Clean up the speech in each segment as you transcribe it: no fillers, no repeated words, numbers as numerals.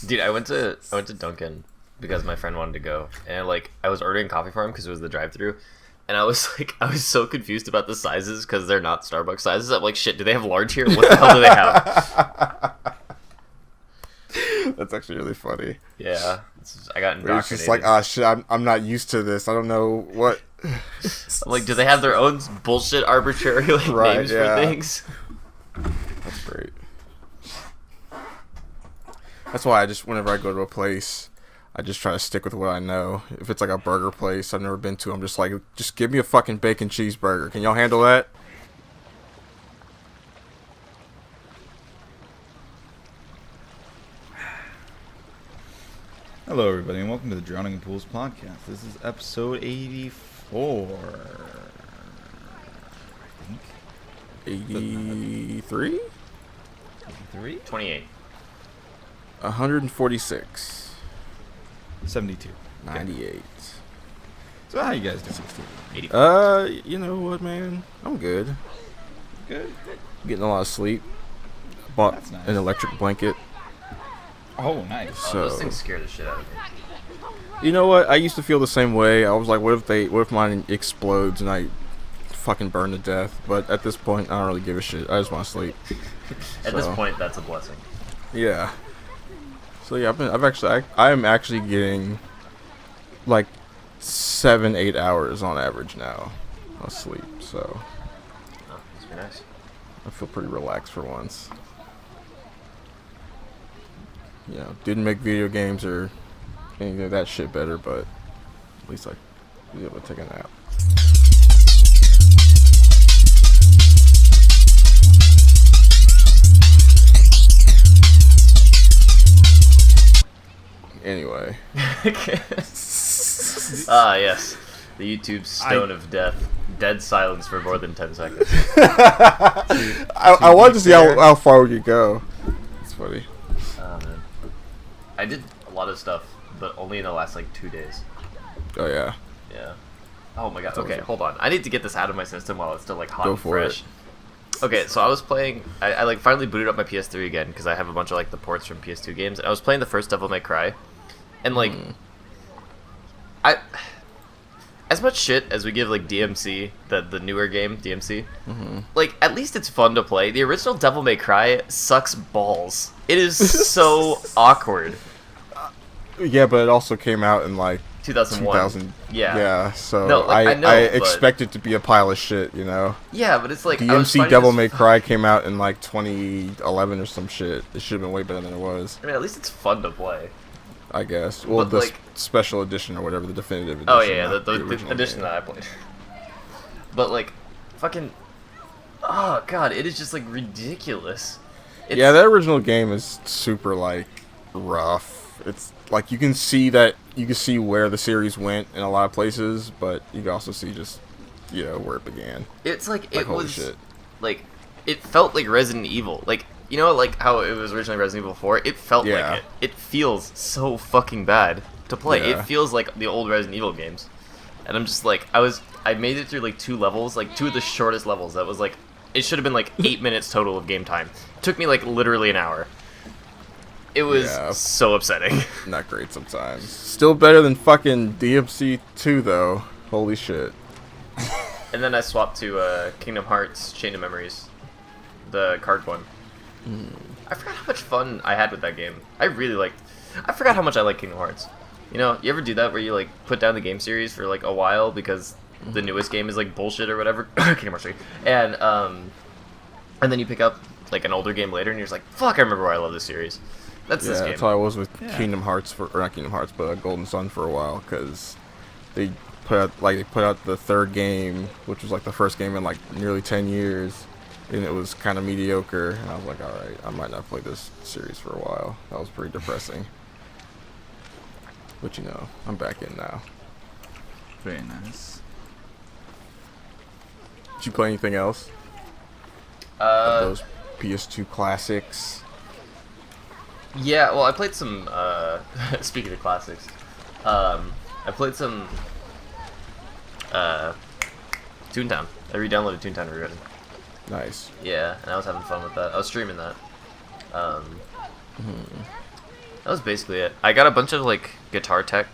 Dude, I went to Dunkin' because my friend wanted to go, and I was ordering coffee for him because it was the drive-through, and I was so confused about the sizes because they're not Starbucks sizes. I'm like, shit, do they have large here? What the hell do they have? That's actually really funny. Yeah, I got indoctrinated. It's just like, shit, I'm not used to this. I don't know what. I'm like, do they have their own bullshit arbitrary names for things? That's great. That's why whenever I go to a place, I just try to stick with what I know. If it's like a burger place I've never been to, I'm just like, just give me a fucking bacon cheeseburger. Can y'all handle that? Hello, everybody, and welcome to the Drowning in Pools podcast. This is episode 84. I think. 83? 83? 28. 146. 72. 98. So how you guys doing? 84. You know what, man? I'm good. Good. Getting a lot of sleep. Bought That's nice. an electric blanket. Oh, nice. So, those things scare the shit out of me. you know what? I used to feel the same way. I was like, what if mine explodes and I fucking burn to death? But at this point, I don't really give a shit. I just want to sleep. At this point, that's a blessing. Yeah. So yeah, I am actually getting like 7-8 hours on average now of sleep. So Oh, must be nice. I feel pretty relaxed for once. You know, didn't make video games or anything of that shit better, but at least I was able to take a nap. Anyway. Yes. The YouTube stone of death. Dead silence for more than 10 seconds. I wanted to see how far we could go. It's funny. Oh, man. I did a lot of stuff, but only in the last 2 days. Oh yeah. Yeah. Oh my god. Okay, hold on. I need to get this out of my system while it's still hot and for fresh. Okay, so I was playing. I finally booted up my PS3 again because I have a bunch of the ports from PS2 games. And I was playing the first Devil May Cry, and as much shit as we give DMC, the newer game DMC, at least it's fun to play. The original Devil May Cry sucks balls. It is so awkward. Yeah, but it also came out in 2001. Yeah. Yeah, so No, I know, I but- expect it to be a pile of shit, you know. Yeah, but it's I was DMC finding Devil this- May Cry came out in 2011 or some shit. It should have been way better than it was, I mean, at least it's fun to play. I guess. Well, But, the special edition or whatever, the definitive edition. Oh yeah, not the original edition game. that I played. But fucking, oh god, it is just ridiculous. Yeah, that original game is super rough. It's you can see where the series went in a lot of places, but you can also see just where it began. It's it holy was shit. it felt like Resident Evil. How it was originally Resident Evil 4. It felt like it. It feels so fucking bad to play. Yeah. It feels like the old Resident Evil games, and I'm just I made it through 2 levels, 2 of the shortest levels. That was it should have been 8 minutes total of game time. It took me literally an hour. It was so upsetting. Not great sometimes. Still better than fucking DMC 2 though. Holy shit. And then I swapped to Kingdom Hearts Chain of Memories, the card one. I forgot how much fun I had with that game. I forgot how much I like Kingdom Hearts. You ever do that where you put down the game series for a while because the newest game is bullshit or whatever? Kingdom Hearts 3. And then you pick up an older game later and you're just fuck, I remember why I love this series. That's this game. That's how I was with Kingdom Hearts or not Kingdom Hearts, but Golden Sun for a while, because they put out the third game, which was the first game in nearly 10 years, and it was kind of mediocre. And I was like, all right, I might not play this series for a while. That was pretty depressing. But I'm back in now. Very nice. Did you play anything else? Of those PS2 classics. Yeah, well, I played some, speaking of classics, I played some, Toontown. I re-downloaded Toontown Rewritten. Nice. Yeah, and I was having fun with that. I was streaming that. That was basically it. I got a bunch of like guitar tech,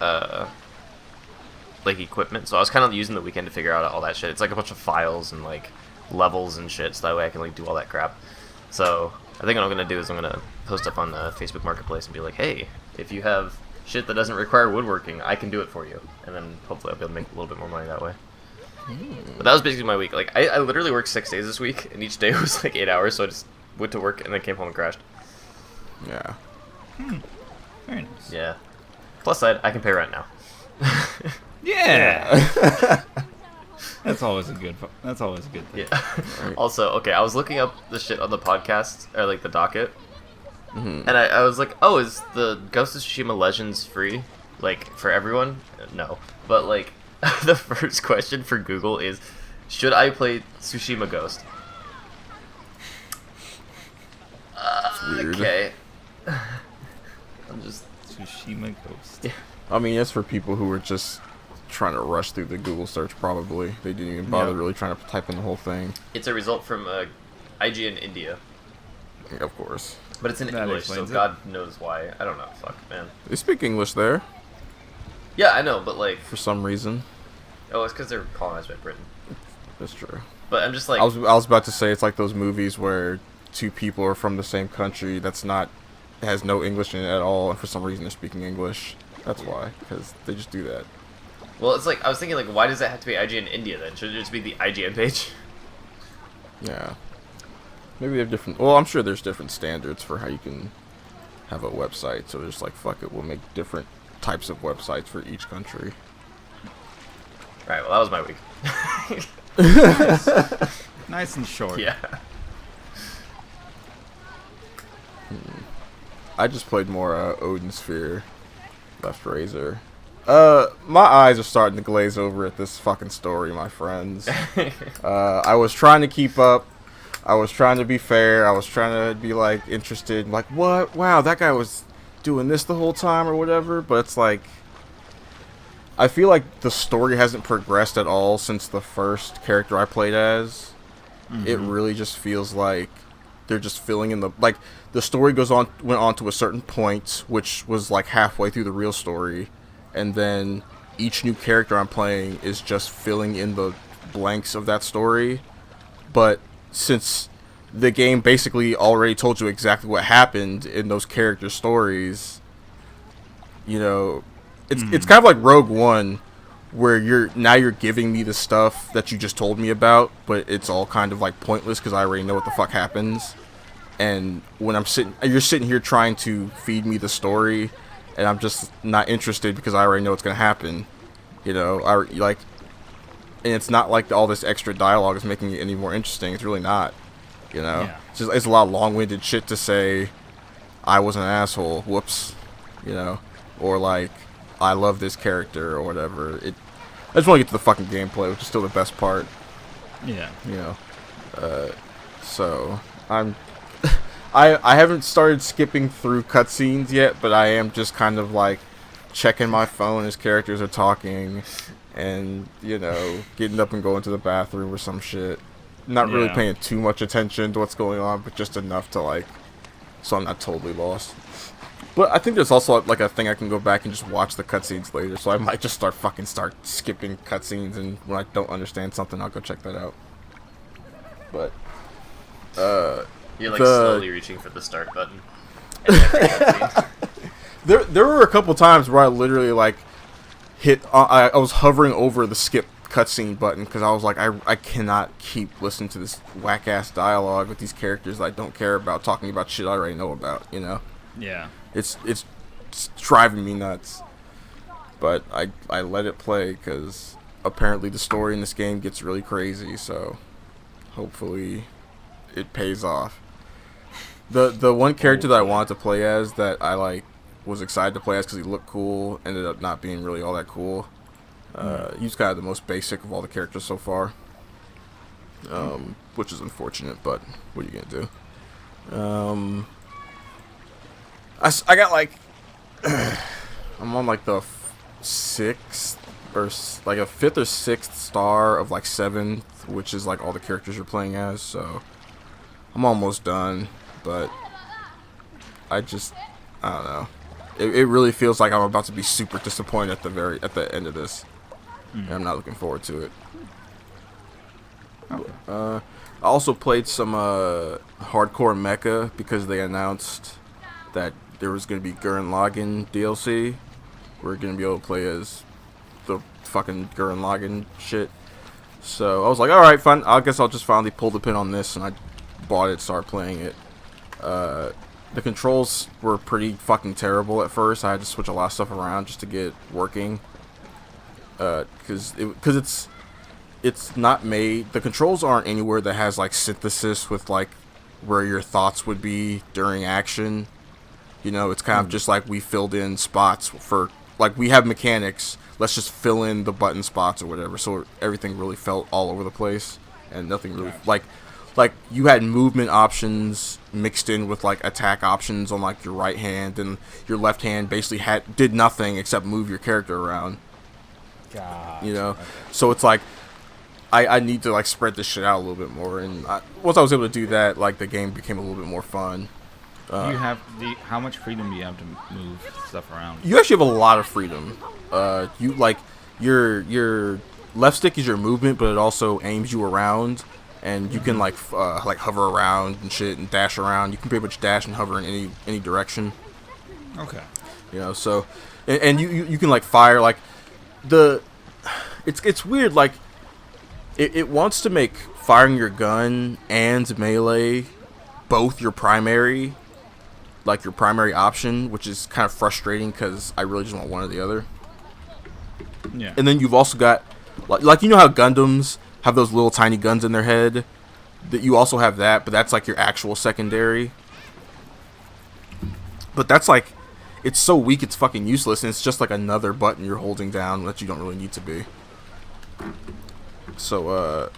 like equipment. So I was kind of using the weekend to figure out all that shit. It's like a bunch of files and like levels and shit, so that way I can like do all that crap. So I think what I'm gonna do is I'm gonna post up on the Facebook Marketplace and be like, hey, if you have shit that doesn't require woodworking, I can do it for you, and then hopefully I'll be able to make a little bit more money that way. But that was basically my week. Like I literally worked 6 days this week, and each day was like 8 hours. So I just went to work and then came home and crashed. Yeah. Very nice. Yeah. Plus I can pay rent now. Yeah. That's always a good thing. Yeah. Right. Also, okay, I was looking up the shit on the podcast, or like the docket, and I was like, oh, is the Ghost of Tsushima Legends free, like for everyone? No, but like the first question for Google is, should I play Tsushima Ghost? Weird. Okay. I'm just Tsushima Ghost. yeah. I mean, it's for people who are just trying to rush through the Google search, probably. They didn't even bother really trying to type in the whole thing. It's a result from IGN India, Yeah, of course. but it's in That English, so explains it. God knows why. I don't know. Fuck, man. They speak English there, Yeah, I know, but like, for some reason. oh, it's because they're colonized by Britain. That's true. But I'm just like, I was about to say it's like those movies where two people are from the same country that's not has no English in it at all, and for some reason they're speaking English. That's why, because they just do that. well, it's like I was thinking, like, why does that have to be IGN India then? Should it just be the IGN page? Yeah. Maybe they have different. Well, I'm sure there's different standards for how you can have a website. So just like fuck it, we'll make different types of websites for each country. Right. Well, that was my week. Nice and short. Yeah. I just played more Odin Sphere, Left Razor. My eyes are starting to glaze over at this fucking story, my friends. I was trying to keep up. I was trying to be fair. I was trying to be like interested. Like, what? Wow, that guy was doing this the whole time or whatever. But it's like, I feel like the story hasn't progressed at all since the first character I played as. It really just feels like they're just filling in the story went on to a certain point, which was like halfway through the real story, and then each new character I'm playing is just filling in the blanks of that story. But since the game basically already told you exactly what happened in those character stories, you know, it's kind of like Rogue One, where you're giving me the stuff that you just told me about, but it's all kind of like pointless because I already know what the fuck happens. And when you're sitting here trying to feed me the story, and I'm just not interested because I already know what's gonna happen. You know, and it's not like all this extra dialogue is making it any more interesting. It's really not. You know, Yeah. it's a lot of long-winded shit to say. I was an asshole. Whoops. You know, or like, I love this character or whatever. I just want to get to the fucking gameplay, which is still the best part. Yeah. You know, so I haven't started skipping through cutscenes yet, but I am just kind of like checking my phone as characters are talking, and you know, getting up and going to the bathroom or some shit. Not really Yeah. paying too much attention to what's going on, but just enough to like, so I'm not totally lost. But I think there's also like a thing I can go back and just watch the cutscenes later, so I might just start skipping cutscenes, and when I don't understand something, I'll go check that out. But You're like The- slowly reaching for the start button. And every cutscene. there were a couple times where I literally like hit. I was hovering over the skip cutscene button because I was like, I cannot keep listening to this whack ass dialogue with these characters that I don't care about talking about shit I already know about. You know, Yeah. it's driving me nuts. But I let it play because apparently the story in this game gets really crazy. So hopefully it pays off. The one character that I wanted to play as, that I like was excited to play as because he looked cool, ended up not being really all that cool. He's kind of the most basic of all the characters so far, which is unfortunate, but what are you gonna do? I got like I'm on like the sixth or like a fifth or sixth star of like 7th, which is like all the characters you're playing as. So I'm almost done, but I just I don't know. It really feels like I'm about to be super disappointed at the end of this. And I'm not looking forward to it. Okay. I also played some Hardcore Mecha because they announced that there was going to be Gurren Lagann DLC. We're going to be able to play as the fucking Gurren Lagann shit. So I was like, alright, fine. I guess I'll just finally pull the pin on this, and I bought it, started playing it. The controls were pretty fucking terrible at first. I had to switch a lot of stuff around just to get it working. Because it's not made. The controls aren't anywhere that has like synthesis with like where your thoughts would be during action. You know, it's kind of just like we filled in spots for, like, we have mechanics. Let's just fill in the button spots or whatever. So everything really felt all over the place, and nothing really like you had movement options mixed in with like attack options on like your right hand, and your left hand basically did nothing except move your character around. Gotcha. You know, Okay. so it's like I need to like spread this shit out a little bit more, and once I was able to do that, like the game became a little bit more fun. How much freedom do you have to move stuff around? You actually have a lot of freedom. You like your left stick is your movement, but it also aims you around, and you can like hover around and shit and dash around. You can pretty much dash and hover in any direction. Okay. You know, so and you can like fire like it's weird, like it wants to make firing your gun and melee both your primary option, which is kind of frustrating because I really just want one or the other. Yeah. And then you've also got like you know how Gundams have those little tiny guns in their head, that you also have that, but that's like your actual secondary. But that's like, it's so weak it's fucking useless, and it's just like another button you're holding down that you don't really need to be. So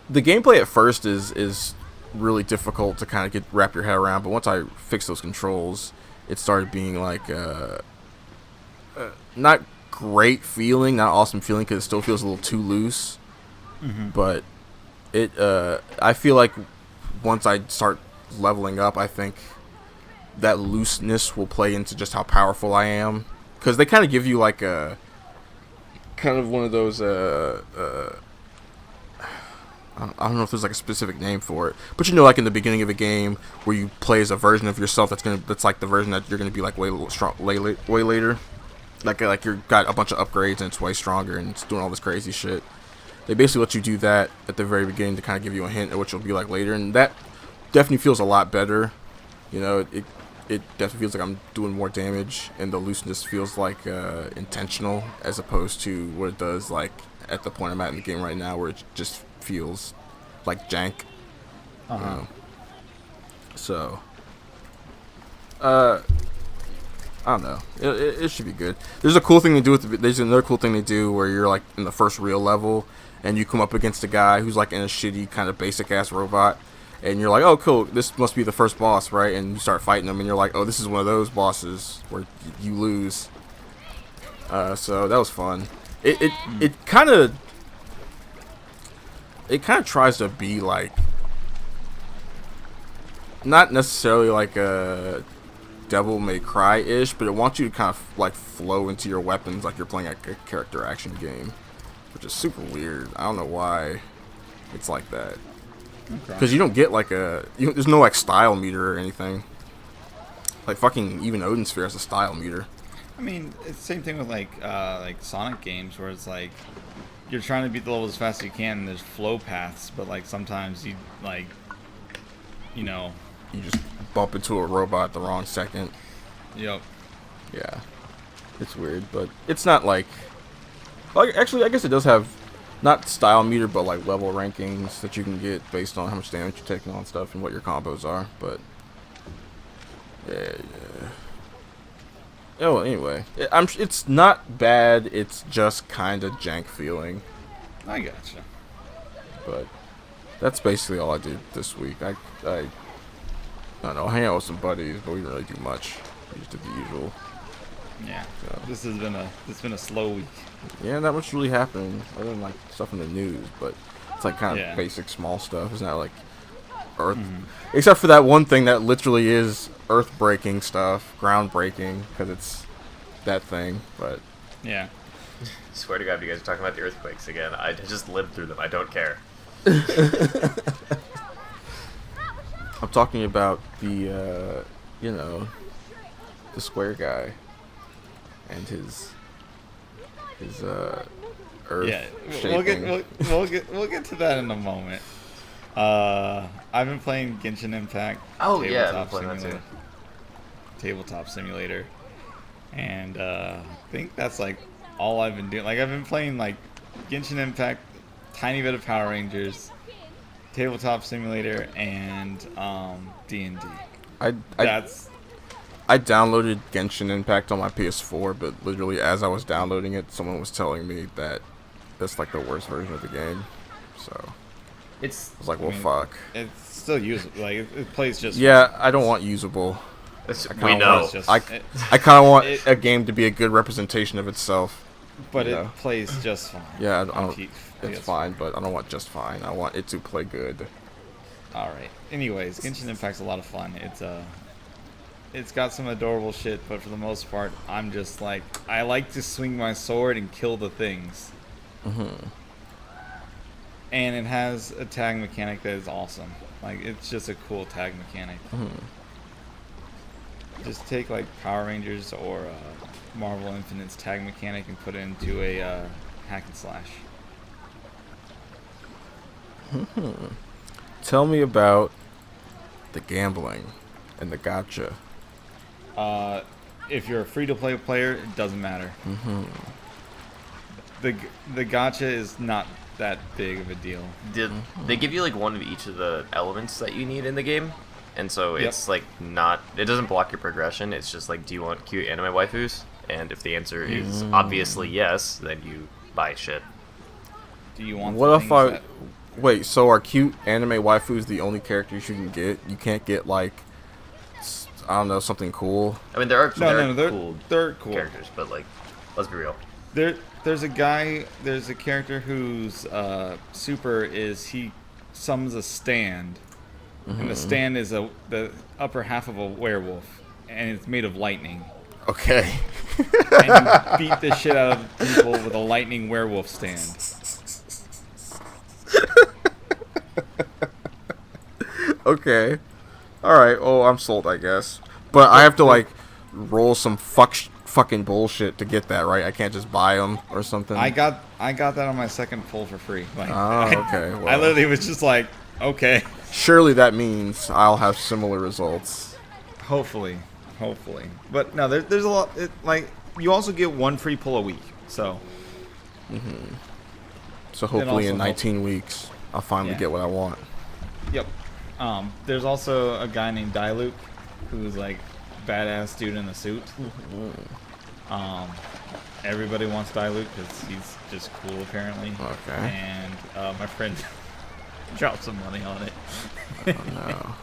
the gameplay at first is really difficult to kind of wrap your head around, but once I fixed those controls, it started being like not great feeling, not awesome feeling, because it still feels a little too loose. But it I feel like once I start leveling up, I think that looseness will play into just how powerful I am, because they kind of give you like a kind of one of those I don't know if there's like a specific name for it, but you know, like in the beginning of a game where you play as a version of yourself that's like the version that you're gonna be like way later, like you're got a bunch of upgrades and it's way stronger and it's doing all this crazy shit. They basically let you do that at the very beginning to kind of give you a hint at what you'll be like later, and that definitely feels a lot better. You know, it definitely feels like I'm doing more damage, and the looseness feels like intentional as opposed to what it does like at the point I'm at in the game right now, where it just feels like jank. You know? So I don't know. It should be good. There's a cool thing to do there's another cool thing they do where you're like in the first real level and you come up against a guy who's like in a shitty kind of basic ass robot, and you're like, oh cool, this must be the first boss, right? And you start fighting him and you're like, oh, this is one of those bosses where you lose. So that was fun. It kind of tries to be like, not necessarily like a Devil May Cry-ish, but it wants you to kind of like flow into your weapons like you're playing a character action game, which is super weird. I don't know why it's like that, because you don't get like there's no like style meter or anything. Like fucking even Odin Sphere has a style meter. I mean, it's the same thing with like Sonic games, where it's like you're trying to beat the level as fast as you can, and there's flow paths, but like sometimes you like, you know, you just bump into a robot at the wrong second. Yep. Yeah, it's weird, but it's not like actually I guess it does have not style meter, but like level rankings that you can get based on how much damage you're taking on stuff and what your combos are. But yeah. Oh, anyway, it's not bad. It's just kind of jank feeling. I gotcha. But that's basically all I did this week. I don't know, hang out with some buddies, but we didn't really do much. We just did the usual. Yeah. So. This has been a slow week. Yeah, not much really happened other than like stuff in the news, but it's like kind of basic small stuff. It's not like earth, except for that one thing that literally is earth-breaking stuff, ground-breaking, because it's that thing. But Yeah. Swear to God, you guys are talking about the earthquakes again. I just lived through them. I don't care. I'm talking about the, the square guy and his earth Yeah, shaping. we'll get to that in a moment. I've been playing Genshin Impact. Oh yeah, I've been playing that too. Tabletop Simulator, and I think that's like all I've been doing. Like I've been playing like Genshin Impact, tiny bit of Power Rangers, Tabletop Simulator, and D&D. I downloaded Genshin Impact on my PS4, but literally as I was downloading it, someone was telling me that that's like the worst version of the game. So I was like, well, fuck. It's still usable. Like it plays just. Yeah, I don't want usable. We know. I kind of want a game to be a good representation of itself. But it plays just fine. Yeah, it's fine, but I don't want just fine. I want it to play good. All right. Anyways, Genshin Impact's a lot of fun. It's got some adorable shit, but for the most part, I'm just like, I like to swing my sword and kill the things. Mm-hmm. And it has a tag mechanic that is awesome. Like, it's just a cool tag mechanic. Mm-hmm. Just take, like, Power Rangers or Marvel Infinite's tag mechanic and put it into a hack and slash. Mm-hmm. Tell me about the gambling and the gacha. If you're a free-to-play player, it doesn't matter. Mm-hmm. The gacha is not that big of a deal. They give you like one of each of the elements that you need in the game, and so it's like not. It doesn't block your progression. It's just like, do you want cute anime waifus? And if the answer is obviously yes, then you buy shit. Do you want? What if I? Wait, so are cute anime waifus the only characters you can get? You can't get like, I don't know, something cool? I mean, there are they're cool characters, but like, let's be real. There's a character whose super is he summons a stand, and the stand is the upper half of a werewolf, and it's made of lightning. Okay. And you beat the shit out of people with a lightning werewolf stand. Okay. Alright, oh, I'm sold, I guess. But I have to, like, roll some fucking bullshit to get that, right? I can't just buy them or something? I got that on my second pull for free. Like, okay. Well, I literally was just like, okay. Surely that means I'll have similar results. Hopefully. But no, there's a lot. Like, you also get one free pull a week, so. Mm-hmm. So hopefully in 19 weeks, I'll finally get what I want. Yep. There's also a guy named Diluc, who's like badass dude in a suit. Mm-hmm. Everybody wants Diluc because he's just cool apparently. Okay. And my friend dropped some money on it. Oh no. I'm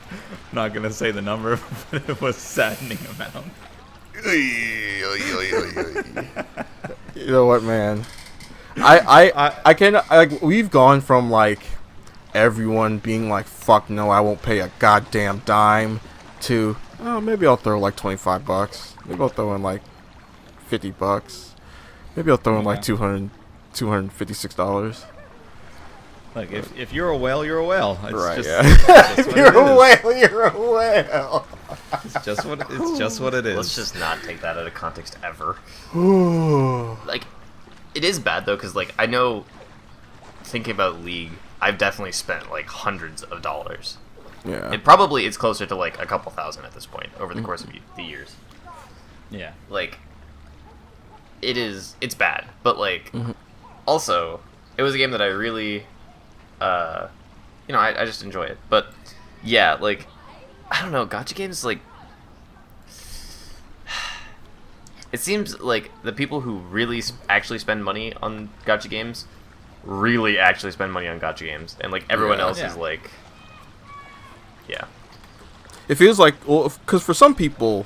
not gonna say the number, but it was a saddening amount. You know what, man? I can, like, we've gone from like everyone being like, fuck no, I won't pay a goddamn dime, to, oh, maybe I'll throw like $25. Maybe I'll throw in like $50. Maybe I'll throw in like $256. Look, if you're a whale, you're a whale. It's right, just, yeah. If you're a whale, you're a whale. It's just what it is. Let's just not take that out of context ever. Like, it is bad though, because like, I know, thinking about League, I've definitely spent like hundreds of dollars. Yeah. It's closer to like a couple thousand at this point over the course of the years. Yeah. Like, it's bad, but like, also, it was a game that I really, I just enjoy it. But yeah, like, I don't know, gacha games, like, it seems like the people who really actually spend money on gacha games really actually spend money on gacha games, and like everyone else is like, yeah. It feels like, well, because for some people,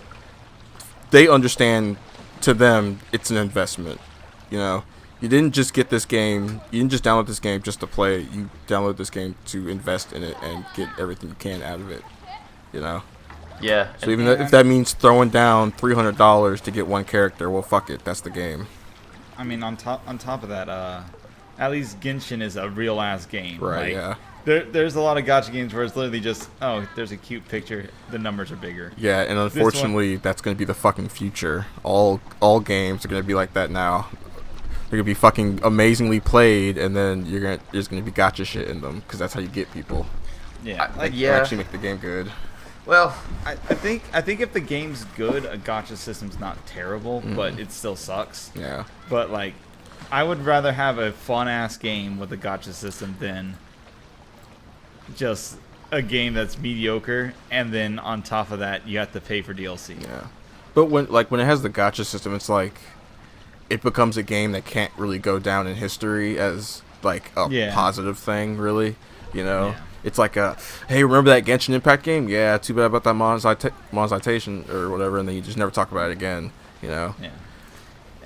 they understand, to them, it's an investment. You know, You didn't just get this game. You didn't just download this game just to play it. You download this game to invest in it and get everything you can out of it. You know. Yeah. So even if that means throwing down $300 to get one character, well, fuck it. That's the game. I mean, on top of that, at least Genshin is a real ass game. Right. Like, Yeah. There's a lot of gacha games where it's literally just, oh, there's a cute picture, the numbers are bigger. Yeah, and unfortunately, that's going to be the fucking future. All games are going to be like that now. They're going to be fucking amazingly played, and then there's going to be gacha shit in them, because that's how you get people. Yeah. Actually make the game good. Well, I think if the game's good, a gacha system's not terrible, but it still sucks. Yeah. But, like, I would rather have a fun-ass game with a gacha system than just a game that's mediocre, and then on top of that, you have to pay for DLC. Yeah. But when it has the gacha system, it's like it becomes a game that can't really go down in history as like a positive thing, really. You know, it's like hey, remember that Genshin Impact game? Yeah, too bad about that monetization or whatever, and then you just never talk about it again. You know. Yeah.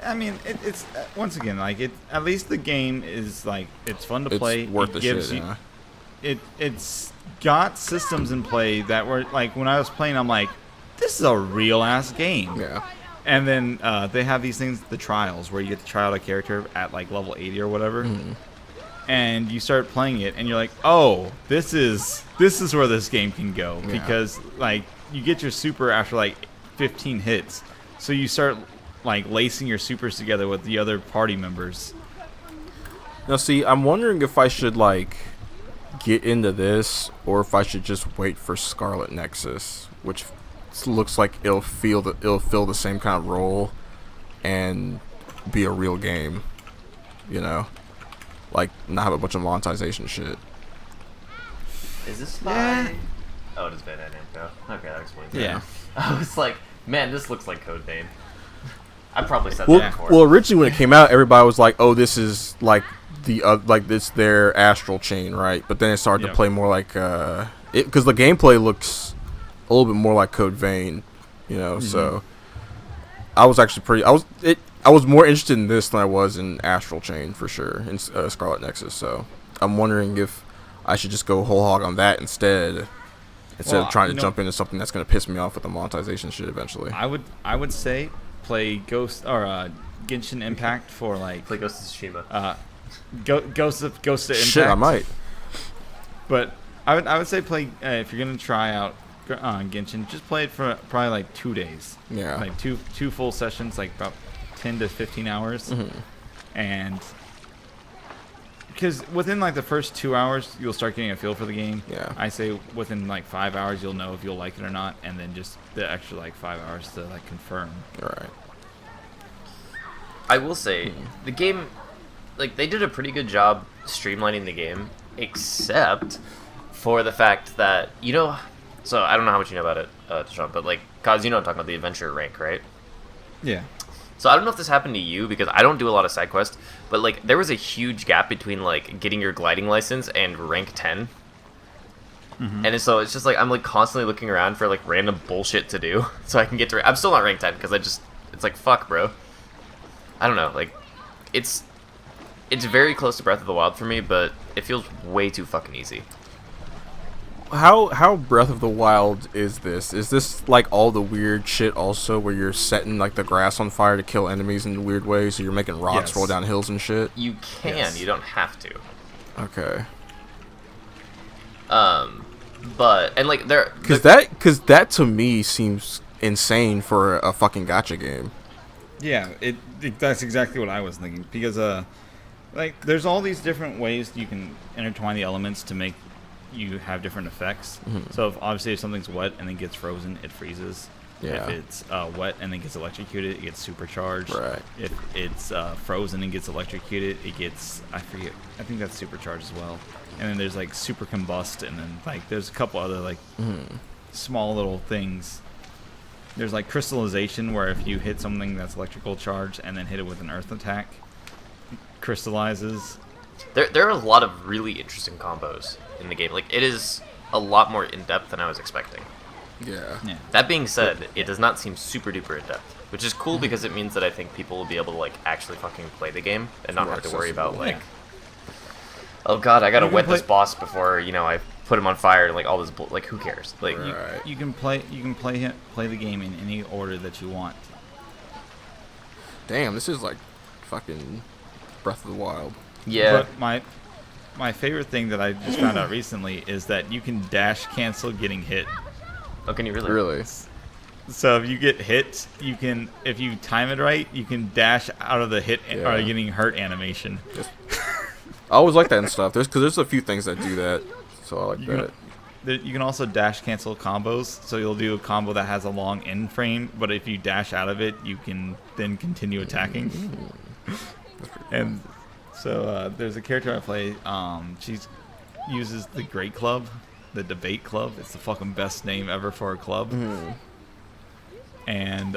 I mean, it's once again like at least the game is like it's fun to play. It's worth it the gives shit. You, Yeah. It's got systems in play that were like when I was playing, I'm like, this is a real ass game. Yeah. And then they have these things, the trials, where you get to try out a character at like level 80 or whatever, and you start playing it, and you're like, oh, this is where this game can go, because like you get your super after like 15 hits, so you start like lacing your supers together with the other party members. Now, see, I'm wondering if I should like get into this, or if I should just wait for Scarlet Nexus, which looks like it'll fill the same kind of role and be a real game, you know, like not have a bunch of monetization shit. is this by... Oh, it is by Namco. Okay, that explains it. Yeah. I was like, man, this looks like Code Vein. I probably said Well, that before. well, originally when it came out, everybody was like, "Oh, this is like like this their Astral Chain, right?" But then it started to play more like because the gameplay looks a little bit more like Code Vein, you know. So I was actually I was more interested in this than I was in Astral Chain for sure, in Scarlet Nexus. So I'm wondering if I should just go whole hog on that instead of trying to jump into something that's going to piss me off with the monetization shit eventually. I would say play Ghost or Genshin Impact for like Play Ghost of Tsushima. Ghost of Impact. Shit, I might. But I would say play if you're gonna try out Genshin, just play it for probably like 2 days. Yeah. Like two full sessions, like about 10 to 15 hours, and because within like the first 2 hours you'll start getting a feel for the game. Yeah. I say within like 5 hours you'll know if you'll like it or not, and then just the extra like 5 hours to like confirm. All right. I will say, the game, like, they did a pretty good job streamlining the game, except for the fact that, you know, so I don't know how much you know about it, Deshaun, but, like, Kaz, you know I'm talking about the adventure rank, right? Yeah. So I don't know if this happened to you, because I don't do a lot of side quests, but, like, there was a huge gap between, like, getting your gliding license and rank 10. And so it's just, like, I'm, like, constantly looking around for, like, random bullshit to do, so I can get to... I'm still not rank 10, because it's, like, fuck, bro. I don't know, like, it's very close to Breath of the Wild for me, but it feels way too fucking easy. How Breath of the Wild is this? Is this like all the weird shit also, where you're setting like the grass on fire to kill enemies in weird ways, so you're making rocks roll down hills and shit? You can, you don't have to. Okay. But and like because that to me seems insane for a fucking gacha game. Yeah, that's exactly what I was thinking, because like there's all these different ways you can intertwine the elements to make you have different effects. So if something's wet and then gets frozen, it freezes. Yeah. If it's wet and then gets electrocuted, it gets supercharged. Right. If it's frozen and gets electrocuted, it gets, I forget, I think that's supercharged as well. And then there's like super combust, and then like there's a couple other like small little things. There's like crystallization, where if you hit something that's electrical charged and then hit it with an earth attack, it crystallizes. There are a lot of really interesting combos in the game. Like, it is a lot more in depth than I was expecting. Yeah. Yeah. That being said, it does not seem super duper in depth, which is cool because it means that I think people will be able to like actually fucking play the game and not More have to worry about accessible. like, oh god, I gotta You can wet this play- boss before I put him on fire and like all this like who cares? Like Right. You can play the game in any order that you want. Damn, this is like fucking Breath of the Wild. yeah, But my favorite thing that I just found out recently is that you can dash cancel getting hit. oh can you really? Really? So if you get hit, you can, if you time it right, you can dash out of the hit Yeah. or getting hurt animation. I always like that and stuff. There's a few things that do that, so I like You that. You can also dash cancel combos. So you'll do a combo that has a long end frame, but if you dash out of it, you can then continue attacking. And so there's a character I play. She uses the Great Club, the Debate Club. It's the fucking best name ever for a club. And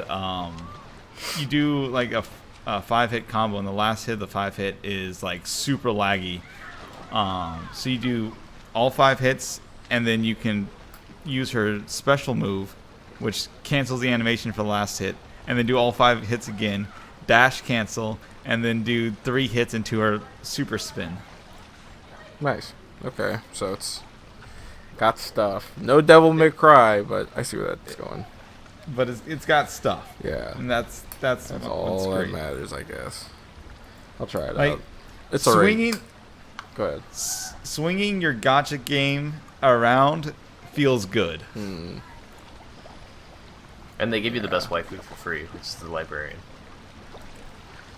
you do like a 5-hit combo, and the last hit of the 5-hit is like super laggy. So you do all 5 hits, and then you can use her special move, which cancels the animation for the last hit, and then do all 5 hits again, dash cancel, and then do 3 hits into her super spin. Nice. Okay, so it's got stuff. No Devil May Cry, but I see where that's going. But it's got stuff. Yeah. And that's That's what's all that great. matters, I guess. I'll try it Like, out. It's alright. swinging Go ahead. swinging your gacha game around feels good. And they give you the best waifu for free, which is the librarian.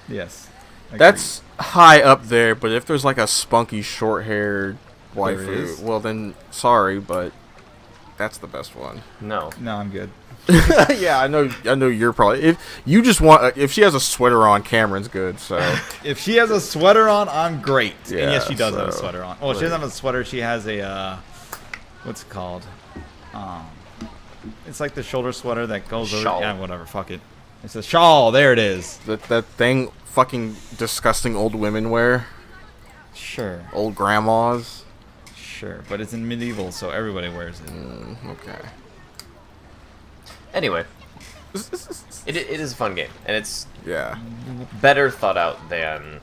Yes. Agreed. That's high up there, but if there's like a spunky, short-haired There waifu, is? well then, sorry, but that's the best one. No. No, I'm good. Yeah, I know you're probably, if you just want, if she has a sweater on, Cameron's good, so. If she has a sweater on, I'm great. Yeah, and yes, she does have a so, sweater on. Well, she doesn't have a sweater. She has a what's it called? It's like the shoulder sweater that goes over. Shawl. Yeah, whatever. Fuck it. It's a shawl. There it is. That thing fucking disgusting old women wear, Sure, old grandmas. sure. But it's in medieval, so everybody wears it. Okay. Anyway, it is a fun game, and it's Yeah. better thought out than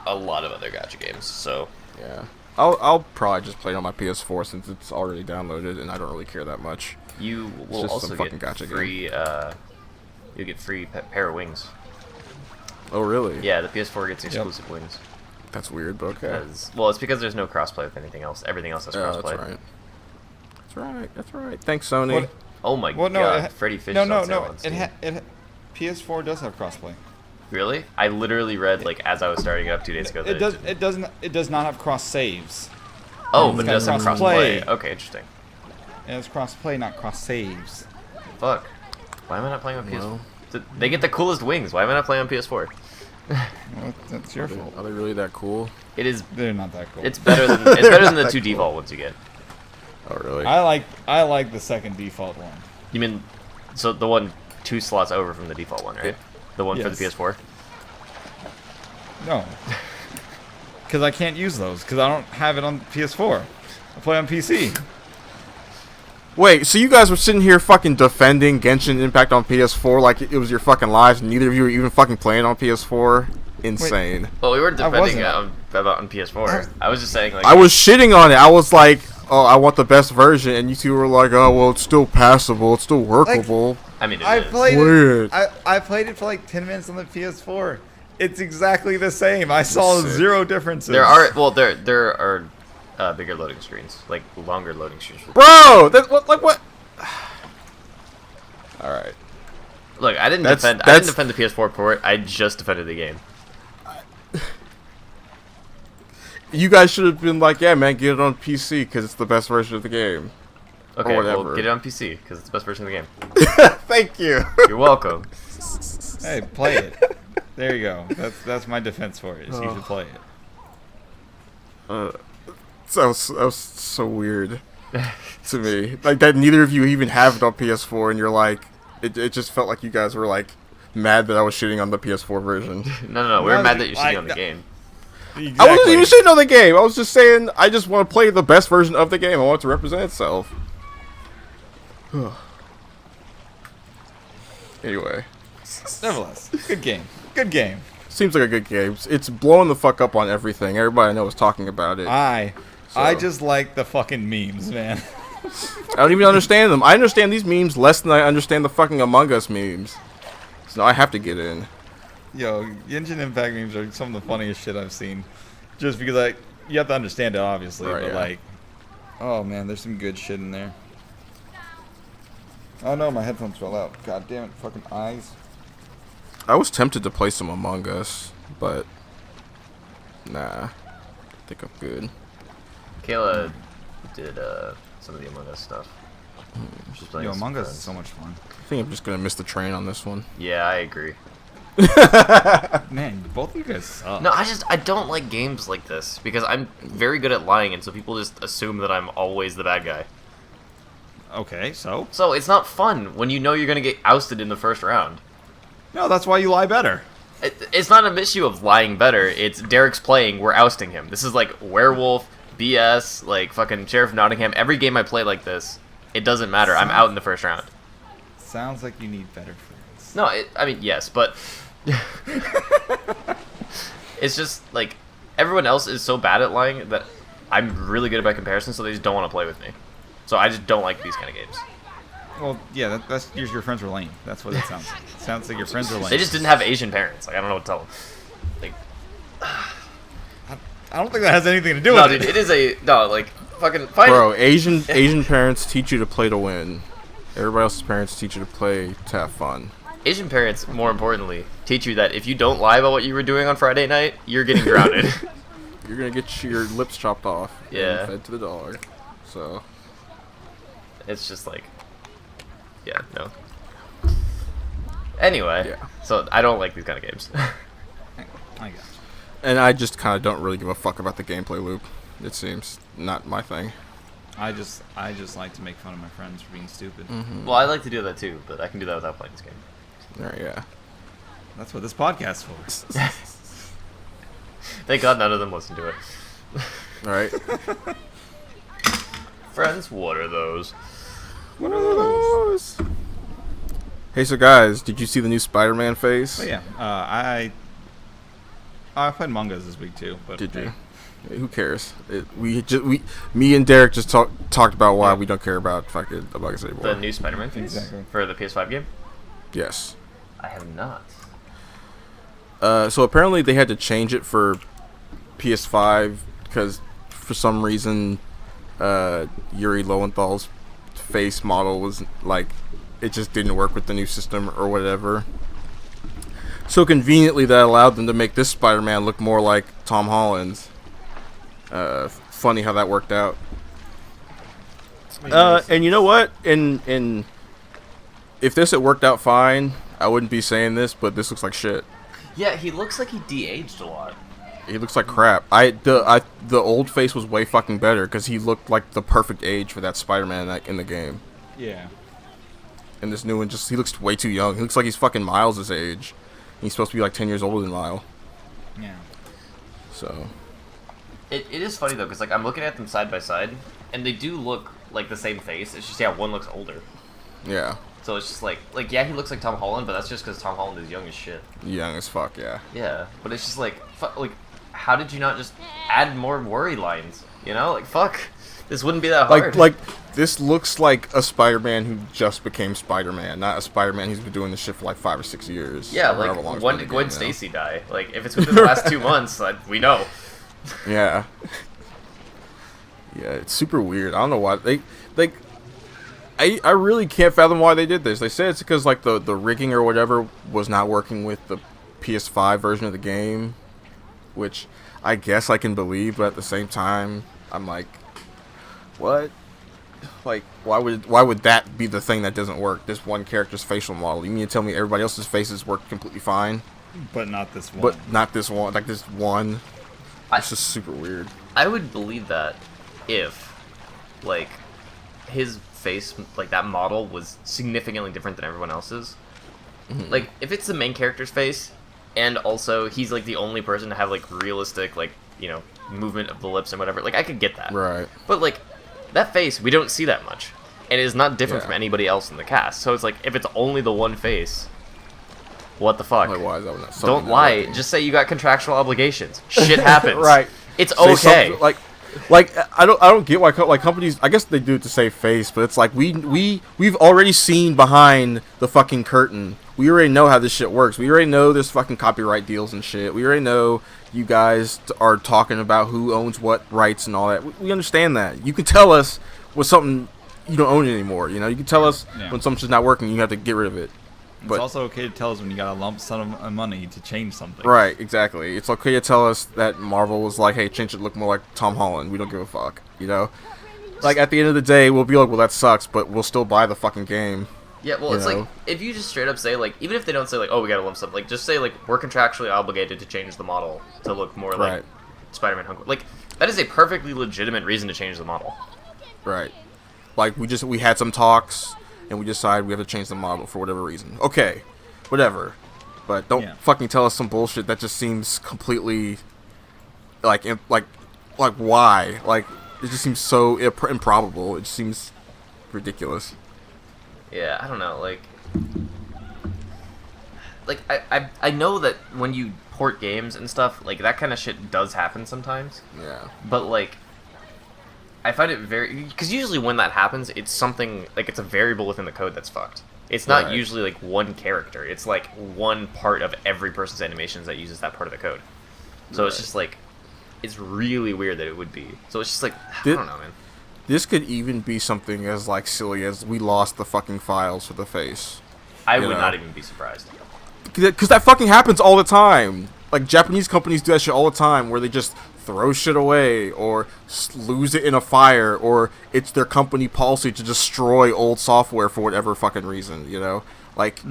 a lot of other gacha games. So Yeah. I'll probably just play it on my PS4 since it's already downloaded and I don't really care that much. you will just also some get fucking gacha free. You get free pair of wings. Oh really? Yeah, the PS4 gets exclusive wings. That's weird, but okay. It's because there's no crossplay with anything else. Everything else has Yeah, crossplay. that's right. That's right. That's right. Thanks, Sony. What- Oh my Well, no, god, Freddy Fish. no, is no, on sale no. on Steam. PS4 does have crossplay. Really? I literally read like as I was starting it up 2 days ago. That It does not have cross saves. Oh, It's but it got does have cross-play. crossplay. Okay, interesting. And it's cross play, not cross saves. Fuck. Why am I not playing on PS4? Well. They get the coolest wings. Why am I not playing on PS4? Well, that's your fault. Are they really that cool? It is. They're not that cool. It's better than the that two cool. default ones you get. Oh really? I like the second default one. You mean so the one 2 slots over from the default one, right? The one for the Yes. PS4. No, because I can't use those because I don't have it on PS4. I play on PC. Wait, so you guys were sitting here fucking defending Genshin Impact on PS4 like it was your fucking lives, and neither of you were even fucking playing on PS4? Insane. Well, we weren't defending wasn't. it on PS4. I was just saying like I was shitting on it. I was like, oh, I want the best version, and you two were like, oh, well, it's still passable, it's still workable. I mean, it I is. played Weird. it. I played it for like 10 minutes on the PS4. It's exactly the same. I saw Sick. 0 differences. There are bigger loading screens, like longer loading screens. Bro, that what? All right. Look, I didn't That's- defend the PS4 port. I just defended the game. You guys should have been like, yeah, man, get it on PC because it's the best version of the game. Okay, well, whatever. get it on PC because it's the best version of the game. Thank you. You're welcome. Hey, play it. There you go. That's my defense for it. Is you should play it. That was so weird to me. Like that neither of you even have it on PS4, and you're like, it just felt like you guys were like mad that I was shitting on the PS4 version. No, we were No, mad that you're like shitting on the that- game. Exactly. I wasn't even shitting on the game. I was just saying I just want to play the best version of the game. I want it to represent itself. Anyway, Nevertheless, good game. Good game. seems like a good game. It's blowing the fuck up on everything. Everybody I know is talking about it. I So. just like the fucking memes, man. I don't even understand them. I understand these memes less than I understand the fucking Among Us memes. So now I have to get in. Yo, Genshin Impact memes are some of the funniest shit I've seen. Just because, you have to understand it, obviously, Right, but, yeah. oh, man, there's some good shit in there. Oh, no, my headphones fell out. God damn it, fucking eyes. I was tempted to play some Among Us, but nah. I think I'm good. Kayla did some of the Among Us stuff. She's playing Yo, with Among some Us is friends. so much fun. I think I'm just gonna miss the train on this one. Yeah, I agree. Man, both of you guys suck. No, I don't like games like this because I'm very good at lying, and so people just assume that I'm always the bad guy. Okay, so? So it's not fun when you know you're gonna get ousted in the first round. No, that's why you lie better. It's not an issue of lying better. It's Derek's playing, we're ousting him. This is like Werewolf, BS, like fucking Sheriff of Nottingham. Every game I play like this, it doesn't matter. I'm out in the first round. Sounds like you need better friends. No, I mean, yes, but it's just like everyone else is so bad at lying that I'm really good by comparison, so they just don't want to play with me. So I just don't like these kind of games. Well, yeah, that's your friends were lame. That's what it sounds like. It sounds like your friends are lame. They just didn't have Asian parents. Like I don't know what to tell them. Like, I don't think that has anything to do no, with dude, it. it is a no. Like fucking find Bro, Asian parents teach you to play to win. Everybody else's parents teach you to play to have fun. Asian parents, more importantly, teach you that if you don't lie about what you were doing on Friday night, you're getting grounded. You're gonna get your lips chopped off. Yeah. And fed to the dog. So. It's just like, yeah, no. Anyway, Yeah. so I don't like these kind of games. I guess. And I just kind of don't really give a fuck about the gameplay loop. It seems not my thing. I just like to make fun of my friends for being stupid. Well, I like to do that too, but I can do that without playing this game. Alright, yeah. That's what this podcast's for. Thank God none of them listen to it. Alright. Friends, what are those? What are those? Hey, so guys, did you see the new Spider-Man face? But yeah, I played Among Us this week too. But Did you? Who cares? Me and Derek just talked about why we don't care about fucking Among Us anymore. The new Spider-Man face Exactly. for the PS5 game? Yes. I have not. So apparently they had to change it for PS5 because for some reason Yuri Lowenthal's face model was like it just didn't work with the new system or whatever. So conveniently that allowed them to make this Spider-Man look more like Tom Holland's. Funny how that worked out. And you know what? And if this had worked out fine, I wouldn't be saying this, but this looks like shit. Yeah, he looks like he de-aged a lot. He looks like crap. The old face was way fucking better because he looked like the perfect age for that Spider-Man in the game. Yeah. And this new one he looks way too young. He looks like he's fucking Miles' age. He's supposed to be like 10 years older than Miles. Yeah. So. It is funny though, because like I'm looking at them side by side, and they do look like the same face. It's just one looks older. Yeah. So it's just like yeah, he looks like Tom Holland, but that's just because Tom Holland is young as shit. Young as fuck, yeah. Yeah, but it's just like how did you not just add more worry lines? You know, like fuck, this wouldn't be that hard. Like this looks like a Spider-Man who just became Spider-Man, not a Spider-Man who's been doing this shit for like 5 or 6 years. yeah, or however long like it's when been did in Gwen the game, Stacy die? Like if it's within the last 2 months, we know. Yeah. Yeah, it's super weird. I don't know why I really can't fathom why they did this. They said it's because like the rigging or whatever was not working with the PS5 version of the game, which I guess I can believe, but at the same time, I'm like, what? Like, why would that be the thing that doesn't work? This one character's facial model. You mean to tell me everybody else's faces work completely fine, But not this one. but not this one? Like this one. It's just super weird. I would believe that if like his face, like that model, was significantly different than everyone else's. Mm-hmm. Like if it's the main character's face, and also he's like the only person to have like realistic movement of the lips and whatever. Like I could get that. Right. But like that face, we don't see that much, and it is not different Yeah. from anybody else in the cast. So it's like if it's only the one face, What the fuck? Like, why is that something Don't that lie. working? Just say you got contractual obligations. Shit happens. Right. It's Say okay. something like I don't get why like companies. I guess they do it to save face, but it's like we've already seen behind the fucking curtain. We already know how this shit works. We already know there's fucking copyright deals and shit. We already know you guys are talking about who owns what rights and all that. We understand that. You can tell us when something you don't own it anymore. You know, you can tell us when something's not working. You have to get rid of it. But it's also okay to tell us when you got a lump sum of money to change something. right, exactly. It's okay to tell us that Marvel was like, hey, change it to look more like Tom Holland. We don't give a fuck. You know? Like, at the end of the day, we'll be like, well, that sucks, but we'll still buy the fucking game. Yeah, well, it's like, if you just straight up say, like, even if they don't say, like, oh, we got a lump sum, like, just say, like, we're contractually obligated to change the model to look more like Right. Spider-Man Homecoming. Like, that is a perfectly legitimate reason to change the model. Right. Like, we had some talks, and we decided we have to change the model for whatever reason. Okay. Whatever. But don't fucking tell us some bullshit that just seems completely, like why? Like, it just seems so improbable. It just seems ridiculous. Yeah, I don't know, like I know that when you port games and stuff, like, that kind of shit does happen sometimes. Yeah. But, like, I find it very... Because usually when that happens, it's something... Like, it's a variable within the code that's fucked. It's not usually, like, one character. It's, like, one part of every person's animations that uses that part of the code. So it's just, like... It's really weird that it would be. So it's just, like... I don't know, man. This could even be something as, like, silly as we lost the fucking files for the face. I would not even be surprised. Because that fucking happens all the time. Like, Japanese companies do that shit all the time, where they just throw shit away, or lose it in a fire, or it's their company policy to destroy old software for whatever fucking reason, you know? Like,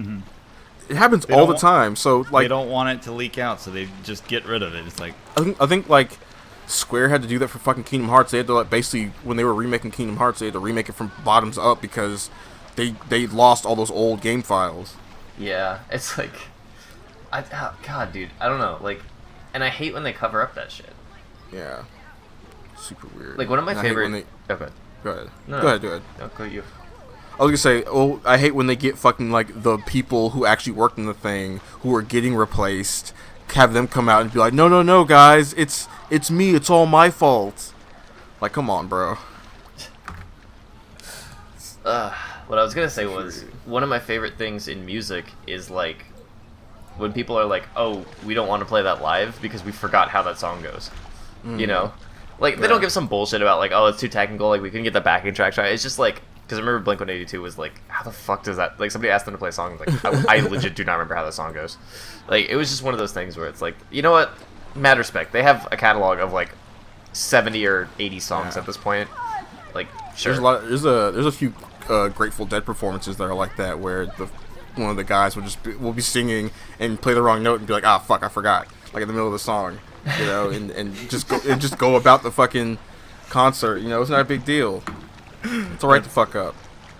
it happens all the time, so, like... They don't want it to leak out, so they just get rid of it. It's like... I think, like, Square had to do that for fucking Kingdom Hearts. They had to, like, basically, when they were remaking Kingdom Hearts, they had to remake it from bottoms up, because they lost all those old game files. Yeah, it's like... God, dude, I don't know, like... And I hate when they cover up that shit. Yeah. Super weird. Like, one of my favorite... Okay. Go ahead. No, go ahead. No, go you. I was gonna say, I hate when they get fucking, like, the people who actually worked in the thing, who are getting replaced, have them come out and be like, no, guys, it's me, it's all my fault. Like, come on, bro. What I was gonna say was, one of my favorite things in music is, like, when people are like, oh, we don't want to play that live because we forgot how that song goes. You know? Like, they don't give some bullshit about, like, oh, it's too technical, like, we couldn't get the backing track right. It's just, like, because I remember Blink-182 was, like, how the fuck does that... Like, somebody asked them to play a song, like, I legit do not remember how that song goes. Like, it was just one of those things where it's like, you know what? Mad respect. They have a catalog of, like, 70 or 80 songs at this point. Like, sure. There's a few Grateful Dead performances that are like that, where one of the guys will be singing and play the wrong note and be like, ah, fuck, I forgot. Like, in the middle of the song. You know, and just go about the fucking concert. You know, it's not a big deal. It's alright to fuck up.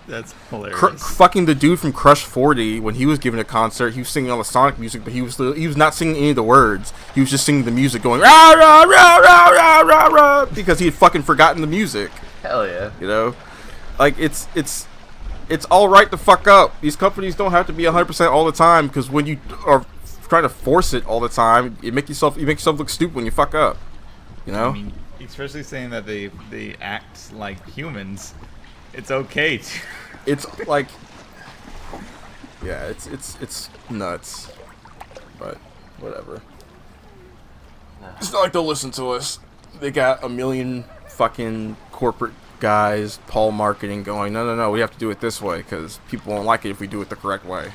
That's hilarious. Fucking the dude from Crush 40, when he was giving a concert, he was singing all the Sonic music, but he was not singing any of the words. He was just singing the music, going rah rah rah rah rah rah rah, because he had fucking forgotten the music. Hell yeah. You know, like it's all right to fuck up. These companies don't have to be 100% all the time, because when you are trying to force it all the time, you make yourself look stupid when you fuck up. You know? I mean, especially saying that they act like humans. It's okay to... It's like, yeah, it's nuts. But whatever. It's not like they'll listen to us. They got a million fucking corporate guys, Paul marketing, going, no, we have to do it this way because people won't like it if we do it the correct way.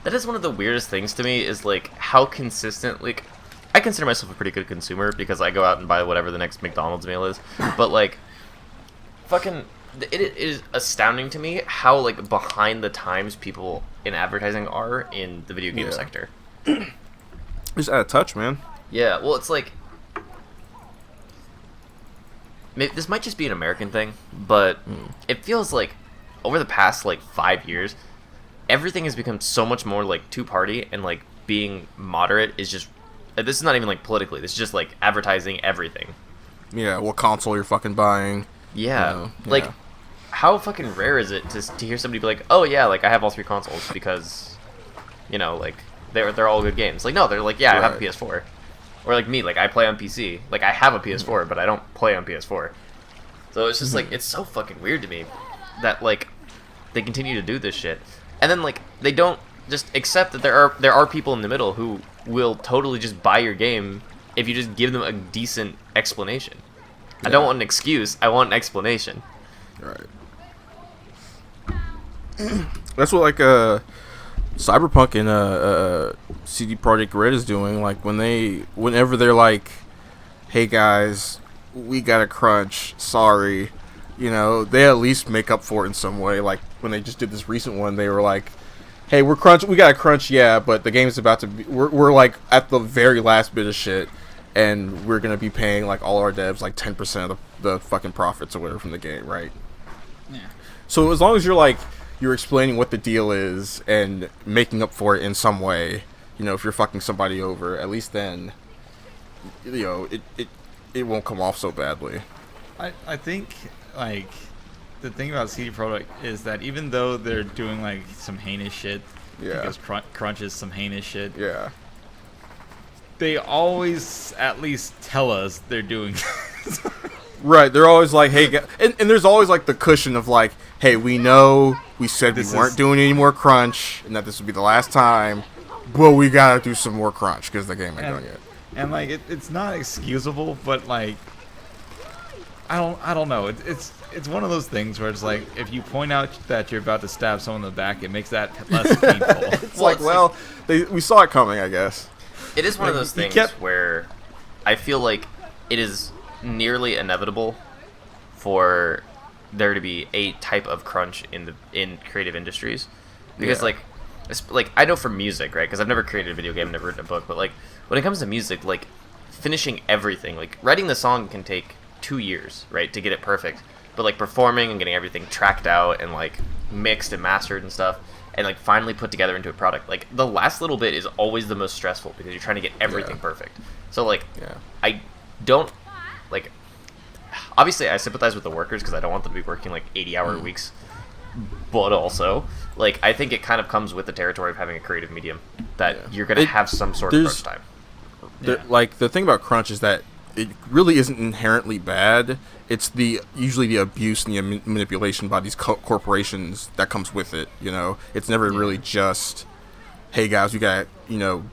That is one of the weirdest things to me, is, like, how consistent, like, I consider myself a pretty good consumer because I go out and buy whatever the next McDonald's meal is, but, like, fucking, it is astounding to me how, like, behind the times people in advertising are in the video game sector. Just out of touch, man. Yeah, well, it's like, this might just be an American thing, but it feels like over the past, like, 5 years, everything has become so much more, like, two-party, and, like, being moderate is just... This is not even, like, politically. This is just, like, advertising everything. Yeah, what console you're fucking buying. Yeah. You know, like, how fucking rare is it to hear somebody be like, oh, yeah, like, I have all 3 consoles, because You know, like they're all good games. Like no, they're like yeah, I have a Right. PS4. Or like me, like I play on PC. Like I have a PS4, but I don't play on PS4. So it's just like it's so fucking weird to me that like they continue to do this shit, and then like they don't just accept that there are people in the middle who will totally just buy your game if you just give them a decent explanation. I don't want an excuse. I want an explanation. Right. That's what like Cyberpunk and CD Projekt Red is doing. Like whenever they're like, "Hey guys, we got a crunch. Sorry," you know, they at least make up for it in some way. Like when they just did this recent one, they were like, "Hey, we got a crunch, yeah, but the game's about to be. We're like at the very last bit of shit, and we're gonna be paying like all our devs like 10% of the fucking profits or whatever from the game, right?" Yeah. So as long as you're explaining what the deal is and making up for it in some way, you know, if you're fucking somebody over, at least then, you know, it won't come off so badly. I think like the thing about CD Projekt is that even though they're doing like some heinous shit, Yeah. because Crunch is some heinous shit, Yeah. they always at least tell us they're doing. Right, they're always like, hey, and there's always like the cushion of like, hey, we know we said This we weren't is- doing any more crunch and that this would be the last time, but we gotta do some more crunch because the game ain't done yet. And like it's not excusable, but like I don't know. It's one of those things where it's like if you point out that you're about to stab someone in the back, it makes that less painful. It's like, well, we saw it coming, I guess. It is one of Like, those he things kept- where I feel like it is nearly inevitable for there to be a type of crunch in creative industries, because Yeah. like I know from music, right? Because I've never created a video game, never written a book, but like when it comes to music, like finishing everything, like writing the song can take 2 years, right, to get it perfect, but like performing and getting everything tracked out and like mixed and mastered and stuff, and like finally put together into a product, like the last little bit is always the most stressful because you're trying to get everything Yeah. perfect. So like Yeah. I don't like obviously I sympathize with the workers because I don't want them to be working like 80-hour weeks, but also like I think it kind of comes with the territory of having a creative medium that Yeah. you're gonna have some sort of crunch time. Like the thing about crunch is that it really isn't inherently bad. It's usually the abuse and the manipulation by these corporations that comes with it. You know, it's never really just, hey guys, we got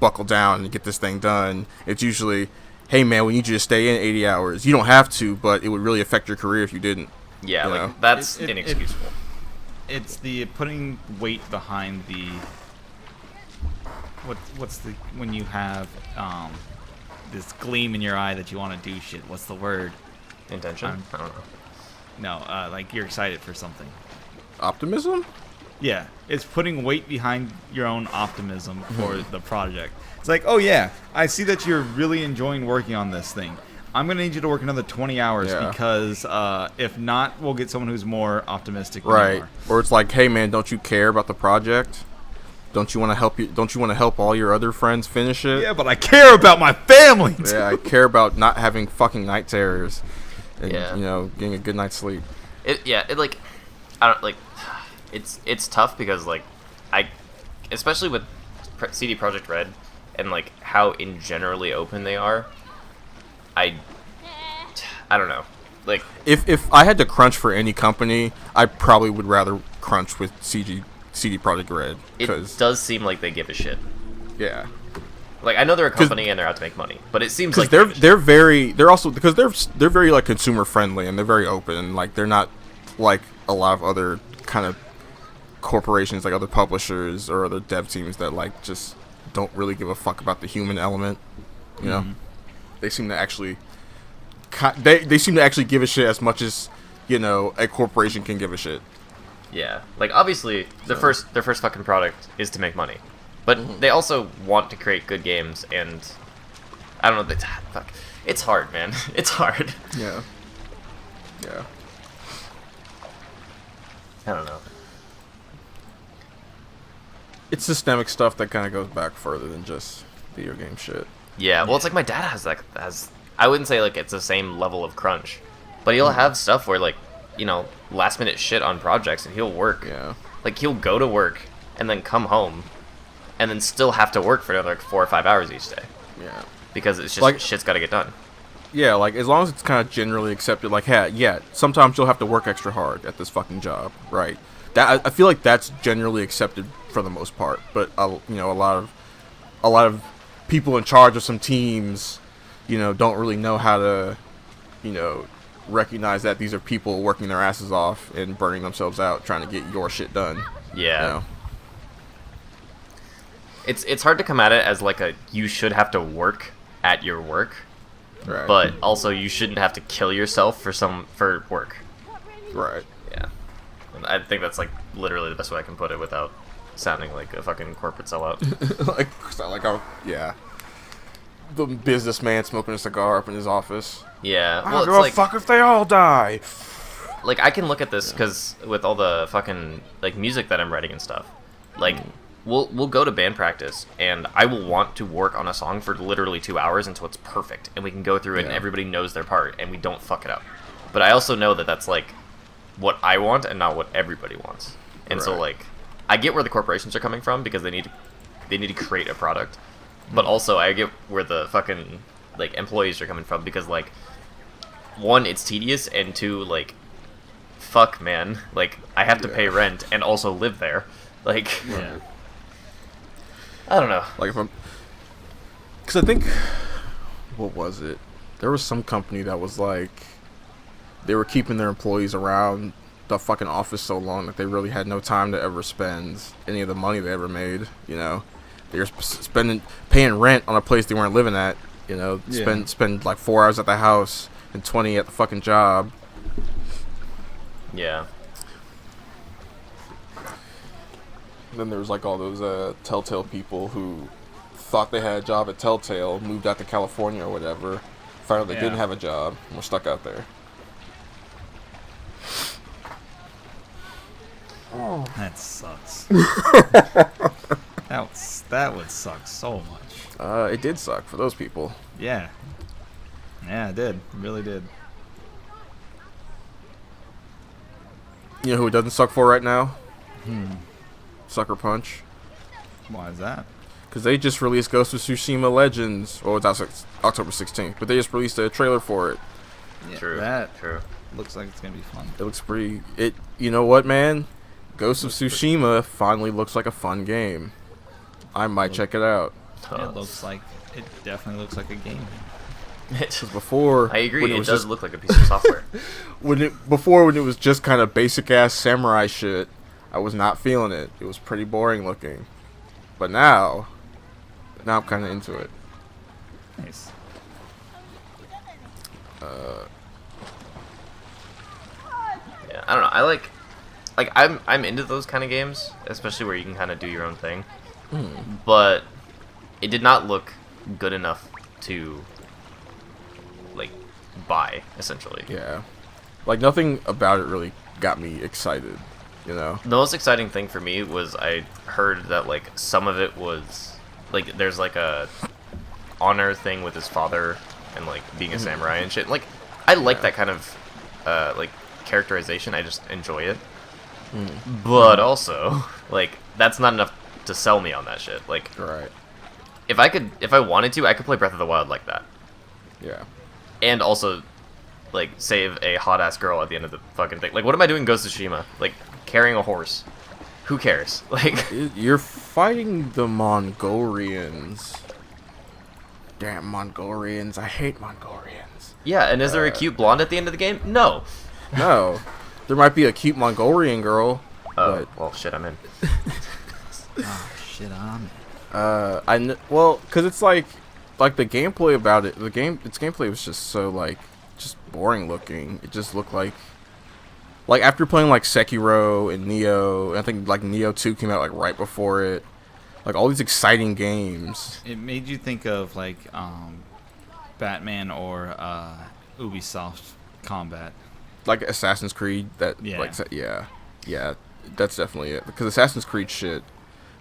buckle down and get this thing done. It's usually, hey man, we need you to stay in 80 hours. You don't have to, but it would really affect your career if you didn't. Yeah, You like know? that's It- inexcusable. It's the putting weight behind the what's the when you have this gleam in your eye that you want to do shit. What's the word? Intention? I don't know. No, like you're excited for something. Optimism? Yeah, it's putting weight behind your own optimism for the project. It's like, oh yeah, I see that you're really enjoying working on this thing. I'm gonna need you to work another 20 hours Yeah. because if not, we'll get someone who's more optimistic. Than you Right. are. Or it's like, hey man, don't you care about the project? Don't you want to help all your other friends finish it? Yeah, but I care about my family. Yeah, I care about not having fucking night terrors. And, Yeah. getting a good night's sleep. It like I don't like it's tough because like especially with CD Projekt Red and like how in generally open they are. I don't know. Like If I had to crunch for any company, I probably would rather crunch with CD Projekt Red it because does seem like they give a shit. yeah, Like I know they're a company and they're out to make money, but it seems because like they're very like consumer friendly and they're very open and like they're not like a lot of other kind of corporations like other publishers or other dev teams that like just don't really give a fuck about the human element. You know, they seem to actually they seem to actually give a shit as much as a corporation can give a shit. yeah. Like obviously their first fucking product is to make money. But they also want to create good games and I don't know, fuck. It's hard, man. It's hard. Yeah. Yeah. I don't know. It's systemic stuff that kind of goes back further than just video game shit. Yeah, well, it's like my dad has I wouldn't say like it's the same level of crunch, but he'll have stuff where like, last minute shit on projects and he'll work. Yeah. Like he'll go to work and then come home and and then still have to work for another like 4 or 5 hours each day. Yeah. Because it's just Like- shit's got to get done. Yeah, like, as long as it's kind of generally accepted, like, hey, yeah, sometimes you'll have to work extra hard at this fucking job, right? I feel like that's generally accepted for the most part, but, you know, a lot of people in charge of some teams, you know, don't really know how to, you know, recognize that these are people working their asses off and burning themselves out trying to get your shit done. Yeah. You know? It's hard to come at it as like you should have to work at your work, Right. but also you shouldn't have to kill yourself for work. Right. Yeah. And I think that's like literally the best way I can put it without sounding like a fucking corporate sellout. Yeah. The businessman smoking a cigar up in his office. Yeah. I Well, don't it's give like a fuck if they all die. like I can look at this because with all the fucking like music that I'm writing and stuff, like we'll go to band practice and I will want to work on a song for literally 2 hours until it's perfect and we can go through it and Yeah. everybody knows their part and we don't fuck it up. But I also know that that's like what I want and not what everybody wants. And so Right. like I get where the corporations are coming from because they need to create a product. But also I get where the fucking like employees are coming from because like one, it's tedious, and two, like fuck man, like I have to pay rent and also live there. Like Yeah. I don't know. Like, if I'm... Because I think... What was it? There was some company that was like... They were keeping their employees around the fucking office so long that they really had no time to ever spend any of the money they ever made, you know? They were paying rent on a place they weren't living at, you know? Yeah. Spend like 4 hours at the house and 20 at the fucking job. Yeah. Then there was like all those Telltale people who thought they had a job at Telltale, moved out to California or whatever, found out they didn't have a job, and were stuck out there. That sucks. That would suck so much. It did suck for those people. Yeah. Yeah, it did. It really did. You know who it doesn't suck for right now? Sucker Punch. Why is that? Because they just released Ghost of Tsushima Legends. Well, that's October 16th, but they just released a trailer for it. Yeah, True. That True. looks like it's gonna be fun. It looks pretty... You know what, man? Ghost of Tsushima finally looks like a fun game. I might check it out. It definitely looks like a game. Before... I agree. when It was does just- look like a piece of software. when it was just kind of basic ass samurai shit, I was not feeling it. It was pretty boring looking. But now I'm kind of into it. Nice. Yeah, I don't know. I like I'm into those kind of games, especially where you can kind of do your own thing. But it did not look good enough to like buy, essentially. Yeah. Like, nothing about it really got me excited, you know? The most exciting thing for me was I heard that like some of it was like there's like a honor thing with his father and like being a samurai and shit. Like I like that kind of like characterization. I just enjoy it. But also like that's not enough to sell me on that shit. Like Right. if I wanted to, I could play Breath of the Wild like that. Yeah. And also like save a hot ass girl at the end of the fucking thing. Like what am I doing in Ghost of Tsushima? Like carrying a horse. Who cares? Like You're fighting the Mongolians. Damn Mongolians. I hate Mongolians. yeah, and is there a cute blonde at the end of the game? No. No. There might be a cute Mongolian girl, Oh, but well, shit, I'm in. Oh shit, I'm. well, because it's like the gameplay about it. Its gameplay was just so like just boring looking. It just looked like after playing like Sekiro and Neo. I think like Neo 2 came out like right before it. Like all these exciting games. It made you think of like Batman or Ubisoft Combat. Like Assassin's Creed, Yeah. yeah, that's definitely it. Because Assassin's Creed shit,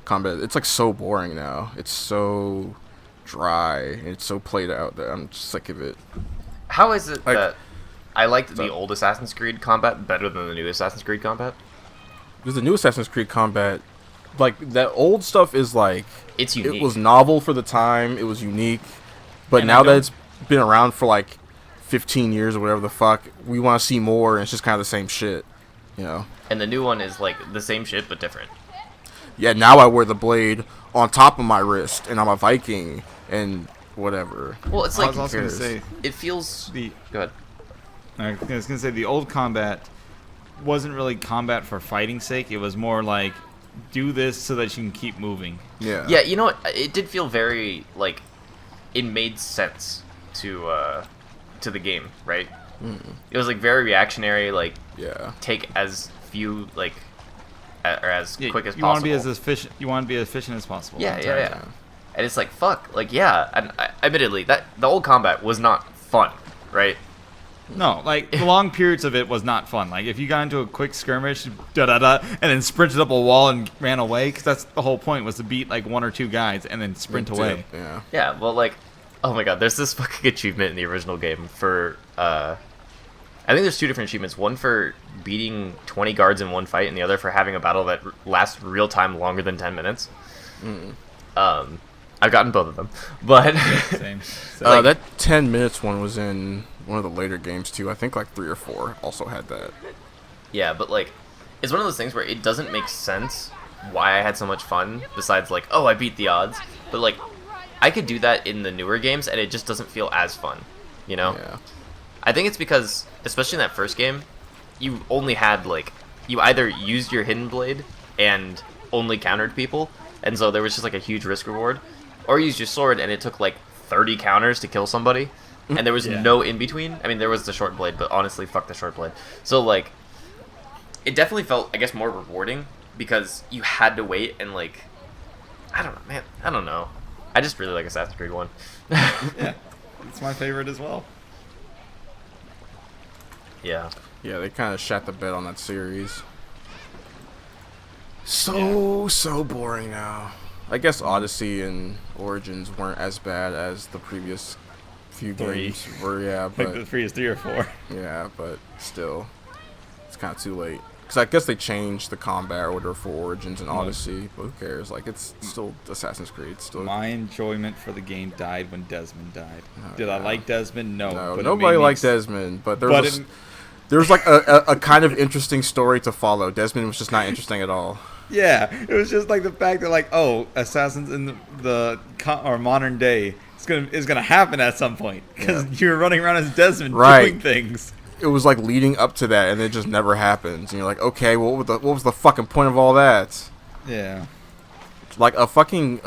combat, it's like so boring now. It's so dry and it's so played out that I'm just sick of it. How is it Like- that I liked the So- old Assassin's Creed combat better than the new Assassin's Creed combat? Because the new Assassin's Creed combat like that old stuff is like It's unique. It was novel for the time. It was unique, but And now that it's been around for like 15 years or whatever the fuck, we want to see more, and it's just kind of the same shit, you know. And the new one is like the same shit but different. Yeah, now I wear the blade on top of my wrist, and I'm a Viking, and whatever. Well, it's I like was also gonna say it feels. Go ahead. I was gonna say the old combat wasn't really combat for fighting's sake. It was more like do this so that you can keep moving. Yeah. Yeah, you know what? It did feel very like it made sense to the game, right? It was like very reactionary, like Yeah. take as few like or as quick as you possible. want to be as efficient. You want to be as efficient as possible. Yeah, all the yeah, time. yeah. And it's like fuck, like yeah. And admittedly, that the old combat was not fun, right? No, like the long periods of it was not fun. Like if you got into a quick skirmish, and then sprinted up a wall and ran away, because that's the whole point, was to beat like one or two guys and then sprint away. Yeah. Yeah, well, like, oh my god, there's this fucking achievement in the original game for, I think there's two different achievements. One for beating 20 guards in one fight, and the other for having a battle that lasts real time longer than 10 minutes. I've gotten both of them, but Same. That 10 minutes one was in one of the later games too. I think like 3 or 4 also had that. yeah, but like, it's one of those things where it doesn't make sense why I had so much fun. Besides, like, oh, I beat the odds, but like, I could do that in the newer games, and it just doesn't feel as fun, you know? Yeah. I think it's because, especially in that first game, you only had, like, you either used your hidden blade and only countered people, and so there was just, like, a huge risk reward, or you used your sword and it took, like, 30 counters to kill somebody, and there was no in-between. I mean, there was the short blade, but honestly, fuck the short blade. So, like, it definitely felt, I guess, more rewarding, because you had to wait and, like, I don't know, man, I don't know. I just really like Assassin's Creed 1. Yeah, it's my favorite as well. Yeah. Yeah, they kind of shot the bed on that series. So boring now. I guess Odyssey and Origins weren't as bad as the previous few 3. games were, yeah, Like but the previous 3 or 4. yeah, but still, it's kind of too late. Because I guess they changed the combat order for Origins and Odyssey, but who cares? Like, it's still Assassin's Creed. It's still My enjoyment for the game died when Desmond died. Oh, Did I yeah. like Desmond? No. no, but it nobody made me liked ex- Desmond, but there but was it- there was like a kind of interesting story to follow. Desmond was just not interesting at all. Yeah, it was just like the fact that like, oh, assassins in or modern day is gonna happen at some point because you're running around as Desmond Right. doing things. It was like leading up to that, and it just never happens. And you're like, okay, well, what was the fucking point of all that? Yeah. Like a fucking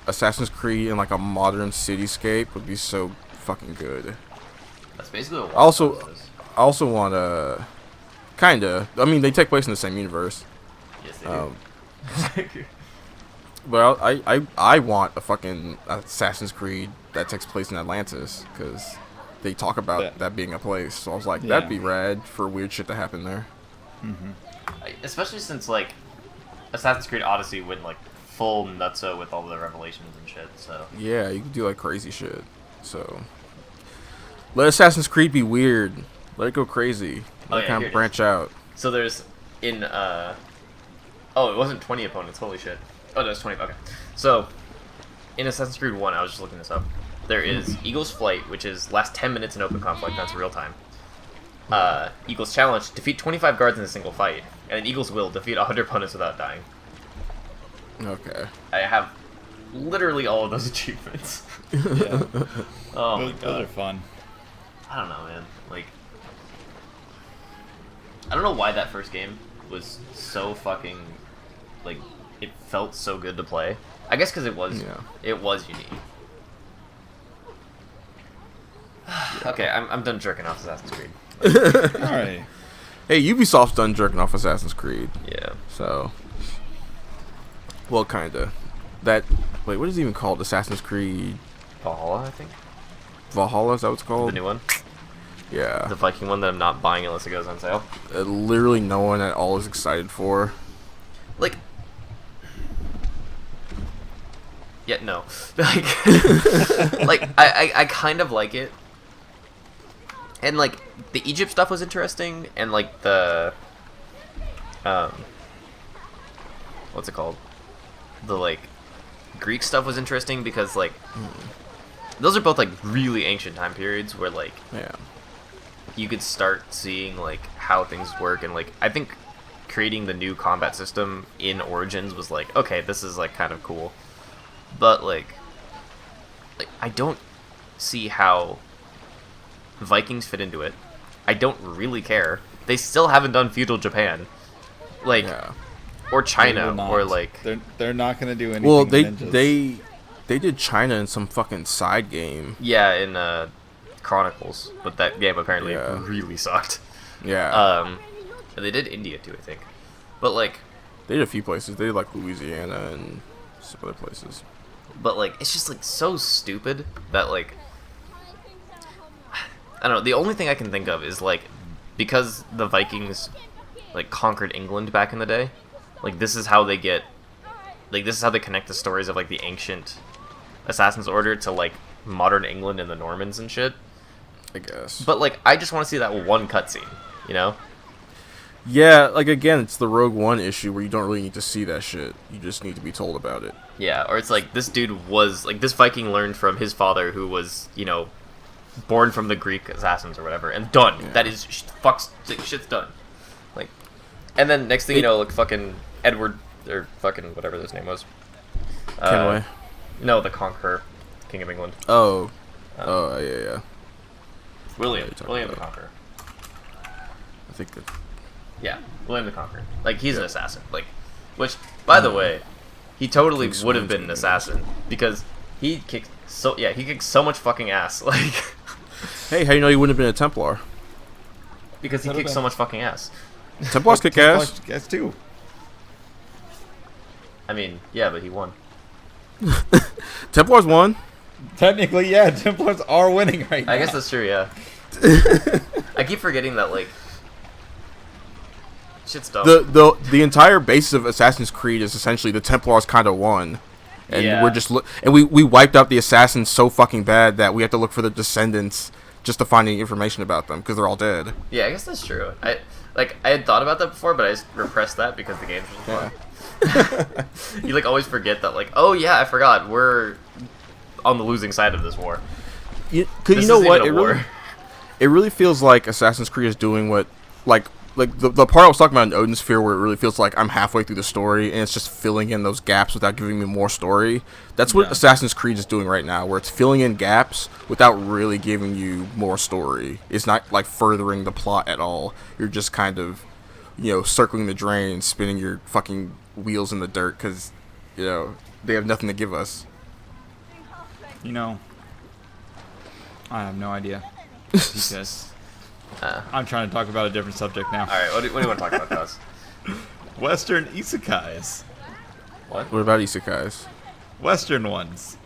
Assassin's Creed in like a modern cityscape would be so fucking good. That's basically what I also want to, kinda. I mean, they take place in the same universe. Yes, they do. But I want a fucking Assassin's Creed that takes place in Atlantis, because they talk about that being a place. So I was like, that'd be rad for weird shit to happen there. Especially since, like, Assassin's Creed Odyssey went, like, full nutso with all the revelations and shit, so... Yeah, you can do like crazy shit. So let Assassin's Creed be weird. Let it go crazy. Let it kind of branch out. So there's, oh, it wasn't 20 opponents, holy shit. Oh, no, it's 20, okay. So, in Assassin's Creed 1, I was just looking this up, there is Eagle's Flight, which is last 10 minutes in open conflict, that's real time. Eagle's Challenge, defeat 25 guards in a single fight. And then Eagle's Will, defeat 100 opponents without dying. Okay. I have literally all of those achievements. Yeah. Oh my Those god. are fun. I don't know, man. Like, I don't know why that first game was so fucking, like, it felt so good to play. I guess because it was unique. Okay, I'm done jerking off Assassin's Creed. All right. Hey, Ubisoft's done jerking off Assassin's Creed. Yeah. So, well, kinda. Wait, what is it even called? Assassin's Creed Valhalla, I think. Valhalla, is that what it's called? The new one. Yeah. The Viking one that I'm not buying unless it goes on sale. Literally no one at all is excited for. Like, yeah, no. Like, like I kind of like it. And, like, the Egypt stuff was interesting, and, like, the what's it called? The like Greek stuff was interesting because like those are both like really ancient time periods where like you could start seeing like how things work, and like I think creating the new combat system in Origins was like, okay, this is like kind of cool, but like I don't see how Vikings fit into it. I don't really care. They still haven't done feudal Japan, like, or China, or like they're not gonna do anything. Well, they did China in some fucking side game. Yeah, in Chronicles, but that game apparently really sucked. Yeah. They did India too, I think, but like they did a few places. They did like Louisiana and some other places. But like it's just like so stupid that like I don't know. The only thing I can think of is like because the Vikings like conquered England back in the day, like this is how they get like this is how they connect the stories of like the ancient Assassin's Order to like modern England and the Normans and shit. I guess. But like I just want to see that one cutscene, you know? Yeah, like again, it's the Rogue One issue where you don't really need to see that shit. You just need to be told about it. Yeah, or it's like this dude was like this Viking learned from his father who was, you know, born from the Greek assassins or whatever, and done. Yeah. That is shit's done. Like, and then next thing you know, like fucking Edward or fucking whatever his name was. Kenway. No, the Conqueror, King of England. Oh. Yeah. William the Conqueror. I think that. Yeah, William the Conqueror. Like he's an assassin. Like, which by the way, he totally would have been an assassin because he kicked so much fucking ass. Like, hey, how do you know he wouldn't have been a Templar? Because he kicked so much fucking ass. Templars kick ass. Kick ass too. I mean, yeah, but he won. Templars won. Technically, yeah, Templars are winning right now. I guess that's true. Yeah. I keep forgetting that like. Shit's dumb. The entire basis of Assassin's Creed is essentially the Templars kind of won, and we're just we wiped out the assassins so fucking bad that we have to look for the descendants just to find any information about them because they're all dead. Yeah, I guess that's true. I had thought about that before, but I just repressed that because the game's just fun. You like always forget that like, oh yeah, I forgot we're on the losing side of this war. You know what? It really feels like Assassin's Creed is doing what like the part I was talking about in Odin Sphere where it really feels like I'm halfway through the story and it's just filling in those gaps without giving me more story. That's what Assassin's Creed is doing right now, where it's filling in gaps without really giving you more story. It's not like furthering the plot at all. You're just kind of, you know, circling the drain and spinning your fucking wheels in the dirt because, you know, they have nothing to give us. You know, I have no idea. Because I'm trying to talk about a different subject now. Alright, what do you want to talk about, Cos? Western isekais. What? What about isekais? Western ones.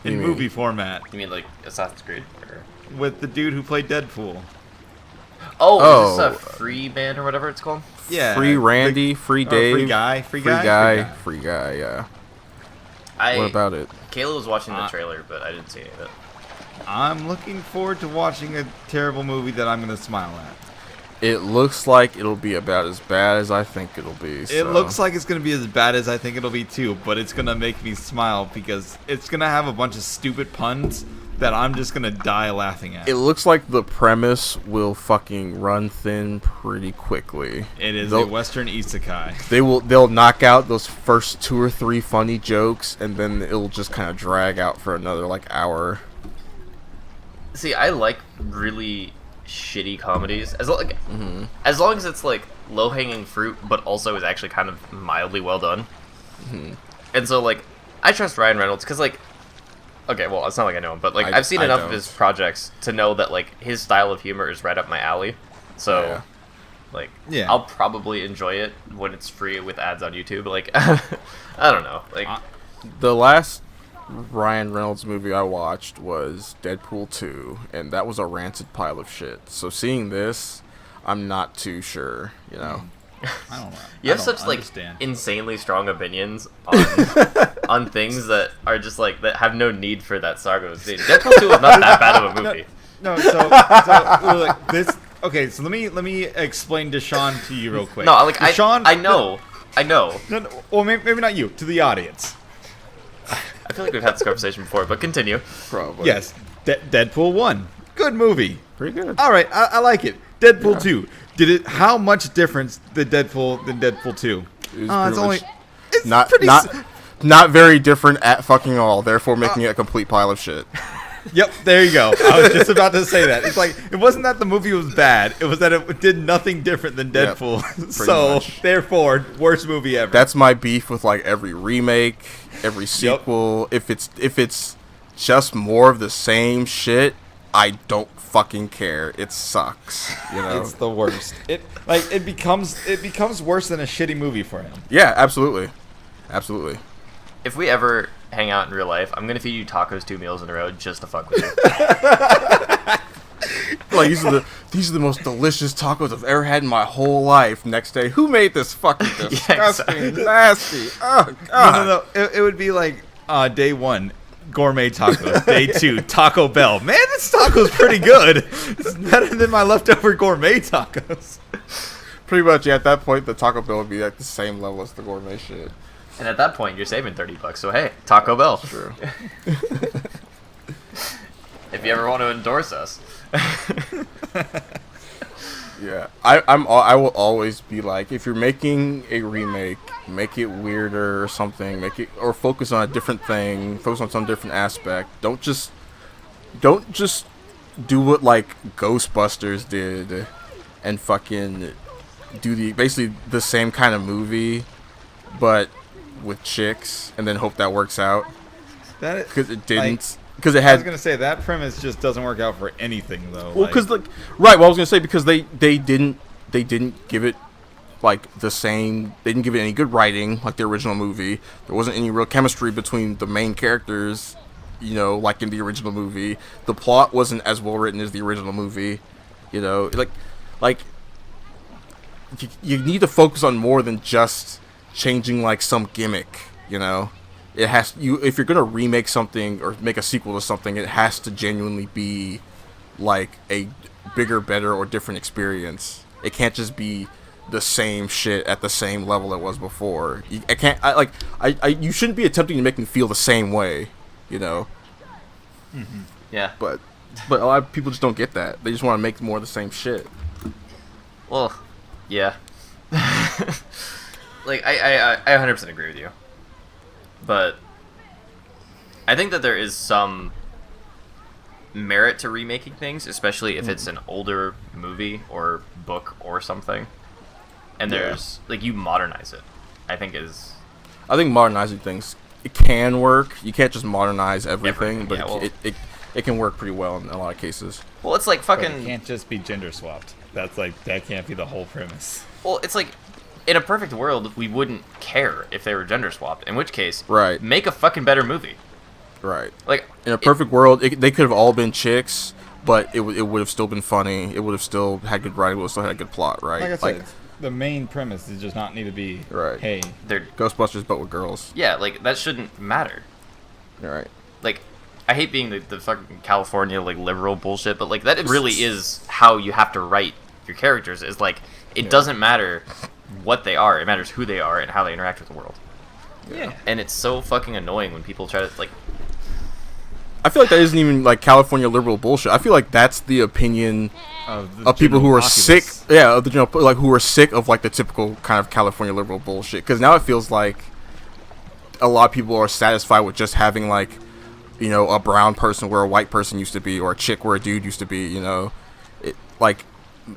In movie format. You mean like Assassin's Creed? Or... With the dude who played Deadpool. Oh, is this a Free Band or whatever it's called? Yeah. Free Randy, Free Dave. Free guy, yeah. What about it? Kayla was watching the trailer, but I didn't see any of it. I'm looking forward to watching a terrible movie that I'm going to smile at. It looks like it'll be about as bad as I think it'll be. So. It looks like it's going to be as bad as I think it'll be too, but it's going to make me smile because it's going to have a bunch of stupid puns that I'm just going to die laughing at. It looks like the premise will fucking run thin pretty quickly. It is a Western isekai. They'll knock out those first 2 or 3 funny jokes and then it'll just kind of drag out for another like hour. See, I like really shitty comedies as long as it's like low hanging fruit, but also is actually kind of mildly well done. And so like, I trust Ryan Reynolds because like, okay, well it's not like I know him, but like I've seen enough of his projects to know that like his style of humor is right up my alley. So, I'll probably enjoy it when it's free with ads on YouTube. Like, I don't know, like the last Ryan Reynolds movie I watched was Deadpool 2, and that was a rancid pile of shit. So seeing this, I'm not too sure, you know. I don't know. You have such like insanely strong opinions on on things that are just like that have no need for that saga. Deadpool 2 is not that bad of a movie. No, so like, this. Okay, so let me explain Deshaun to you real quick. No, like Deshaun, I know I know. No, well, maybe not you. To the audience. I feel like we've had this conversation before, but continue. Probably. Yes. Deadpool 1. Good movie. Pretty good. All right, I like it. Deadpool 2. How much difference did Deadpool than Deadpool 2? It's not very different at fucking all, therefore making it a complete pile of shit. Yep, there you go. I was just about to say that. It's like, it wasn't that the movie was bad. It was that it did nothing different than Deadpool. Yep, so, much. Therefore, worst movie ever. That's my beef with like every remake, every sequel. Yep. If it's just more of the same shit, I don't fucking care. It sucks. You know, it's the worst. It becomes worse than a shitty movie for him. Yeah, absolutely. If we ever hang out in real life, I'm gonna feed you tacos 2 meals in a row just to fuck with you. Like these are the most delicious tacos I've ever had in my whole life. Next day, who made this fucking disgusting, nasty? Oh god. No. It would be like day 1, gourmet tacos. Day 2, Taco Bell. Man, this taco's pretty good. It's better than my leftover gourmet tacos. Pretty much, yeah, at that point, the Taco Bell would be at the same level as the gourmet shit. And at that point, you're saving $30. So hey, Taco Bell. True. If you ever want to endorse us. Yeah, I will always be like, if you're making a remake, make it weirder or something, or focus on a different thing, focus on some different aspect. Don't just do what like Ghostbusters did and fucking do basically the same kind of movie, but with chicks, and then hope that works out. Because it didn't. Because it had. I was gonna say that premise just doesn't work out for anything though. Well, because right. Well, I was gonna say because they didn't give it like the same. They didn't give it any good writing like the original movie. There wasn't any real chemistry between the main characters. You know, like in the original movie, the plot wasn't as well written as the original movie. You know, like you need to focus on more than just changing like some gimmick. You know. It has if you're gonna remake something or make a sequel to something, it has to genuinely be like a bigger, better, or different experience. It can't just be the same shit at the same level it was before. You shouldn't be attempting to make me feel the same way, you know. Mm-hmm. Yeah. But a lot of people just don't get that. They just want to make more of the same shit. Well, yeah. Like I 100% agree with you. But I think that there is some merit to remaking things, especially if it's an older movie or book or something. And there's like you modernize it. I think modernizing things, it can work. You can't just modernize everything, but it can work pretty well in a lot of cases. Well, it's like fucking. But it can't just be gender swapped. That can't be the whole premise. Well, it's like. In a perfect world, we wouldn't care if they were gender swapped. In which case, right, make a fucking better movie. Right. Like in a perfect world, they could have all been chicks, but it would have still been funny. It would have still had good writing. It would have still had a good plot. Right. Like I said, the main premise does just not need to be right. Hey, they're Ghostbusters, but with girls. Yeah, like that shouldn't matter. Right. Like, I hate being the fucking California like liberal bullshit, but like that really is how you have to write your characters. Is like it doesn't matter what they are, it matters who they are and how they interact with the world. Yeah. And it's so fucking annoying when people try to like I feel like that isn't even like California liberal bullshit. I feel like that's the opinion of people who are sick, of the general, like who are sick of like the typical kind of California liberal bullshit. Because now it feels like a lot of people are satisfied with just having like, you know, a brown person where a white person used to be, or a chick where a dude used to be. You know,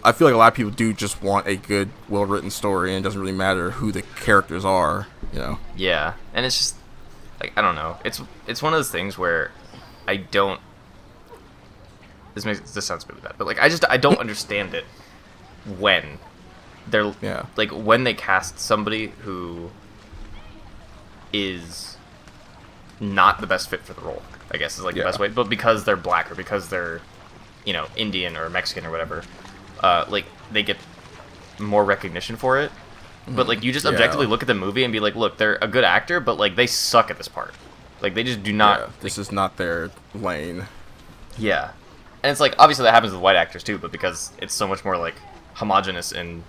I feel like a lot of people do just want a good, well-written story, and it doesn't really matter who the characters are, you know? Yeah, and it's just, like, I don't know. It's one of those things where I don't... This sounds really bad, but, like, I don't understand it when they're... Yeah. Like, when they cast somebody who is not the best fit for the role, I guess, is, like, the best way. But because they're black, or because they're, you know, Indian or Mexican or whatever... like, they get more recognition for it. But, like, you just objectively look at the movie and be like, look, they're a good actor, but, like, they suck at this part. Like, they just do not... Yeah, this is not their lane. Yeah. And it's like, obviously that happens with white actors, too, but because it's so much more, like, homogenous in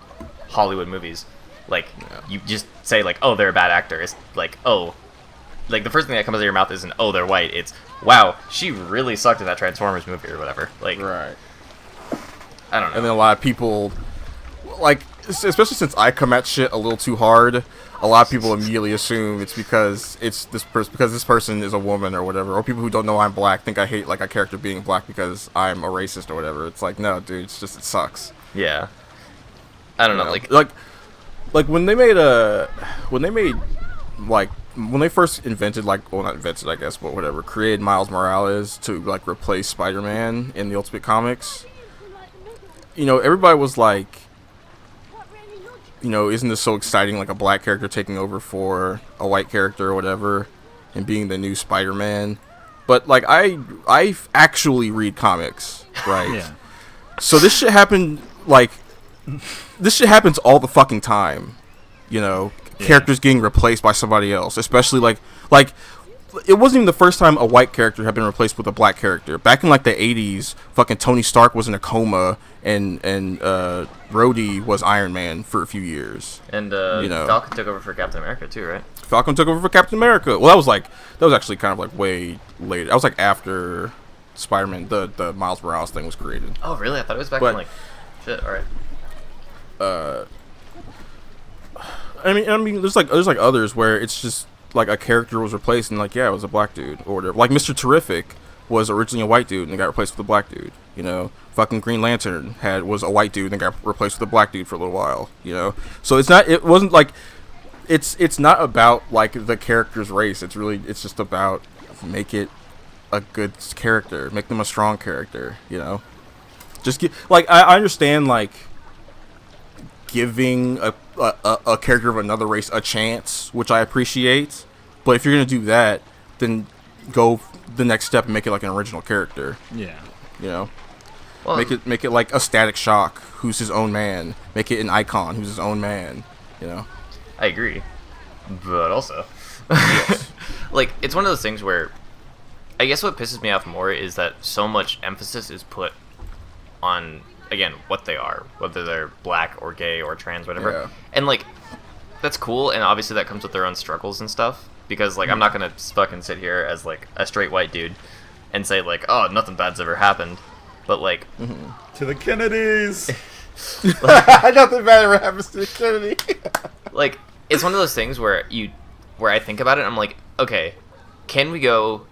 Hollywood movies. Like, you just say, like, oh, they're a bad actor. It's like, oh. Like, the first thing that comes out of your mouth isn't, oh, they're white. It's, wow, she really sucked in that Transformers movie or whatever. Like, Right. I don't know. And then a lot of people, like, especially since I come at shit a little too hard, a lot of people immediately assume it's because this person is a woman or whatever, or people who don't know I'm black think I hate like a character being black because I'm a racist or whatever. It's like, no, dude, it's just, it sucks. Yeah. I don't know, like when they first invented, like, well, not invented, I guess, but whatever, created Miles Morales to like replace Spider-Man in the Ultimate Comics, you know, everybody was like, you know, isn't this so exciting, like a black character taking over for a white character or whatever, and being the new Spider-Man? But like, I actually read comics, right? Yeah. So this shit happens all the fucking time, you know. Yeah. Characters getting replaced by somebody else, especially like it wasn't even the first time a white character had been replaced with a black character. Back in like the 80s, fucking Tony Stark was in a coma, and Rhodey was Iron Man for a few years. And you know, Falcon took over for Captain America too, right? Falcon took over for Captain America. Well, that was actually kind of like way later. That was like after Spider-Man, the Miles Morales thing was created. Oh, really? I thought it was back in like, shit. All right. I mean, there's like others where it's just like a character was replaced and like, yeah, it was a black dude or whatever. Like Mr. Terrific was originally a white dude and got replaced with a black dude. You know, fucking Green Lantern was a white dude and got replaced with a black dude for a little while. You know, so it's not about like the character's race. It's just about make it a good character, make them a strong character. You know, just like I understand like giving a character of another race a chance, which I appreciate, but if you're gonna do that, then go the next step and make it like an original character. Yeah. You know, Well, make it like a Static Shock who's his own man. Make it an Icon who's his own man. You know. I agree, but also, like, it's one of those things where, I guess what pisses me off more is that so much emphasis is put on, again, what they are, whether they're black or gay or trans, whatever. Yeah. And like, that's cool, and obviously that comes with their own struggles and stuff. Because like, I'm not gonna fucking sit here as like a straight white dude and say like, oh, nothing bad's ever happened. But like, To the Kennedys. Nothing bad ever happens to Kennedy. like, it's one of those things where I think about it, and I'm like, okay, can we go,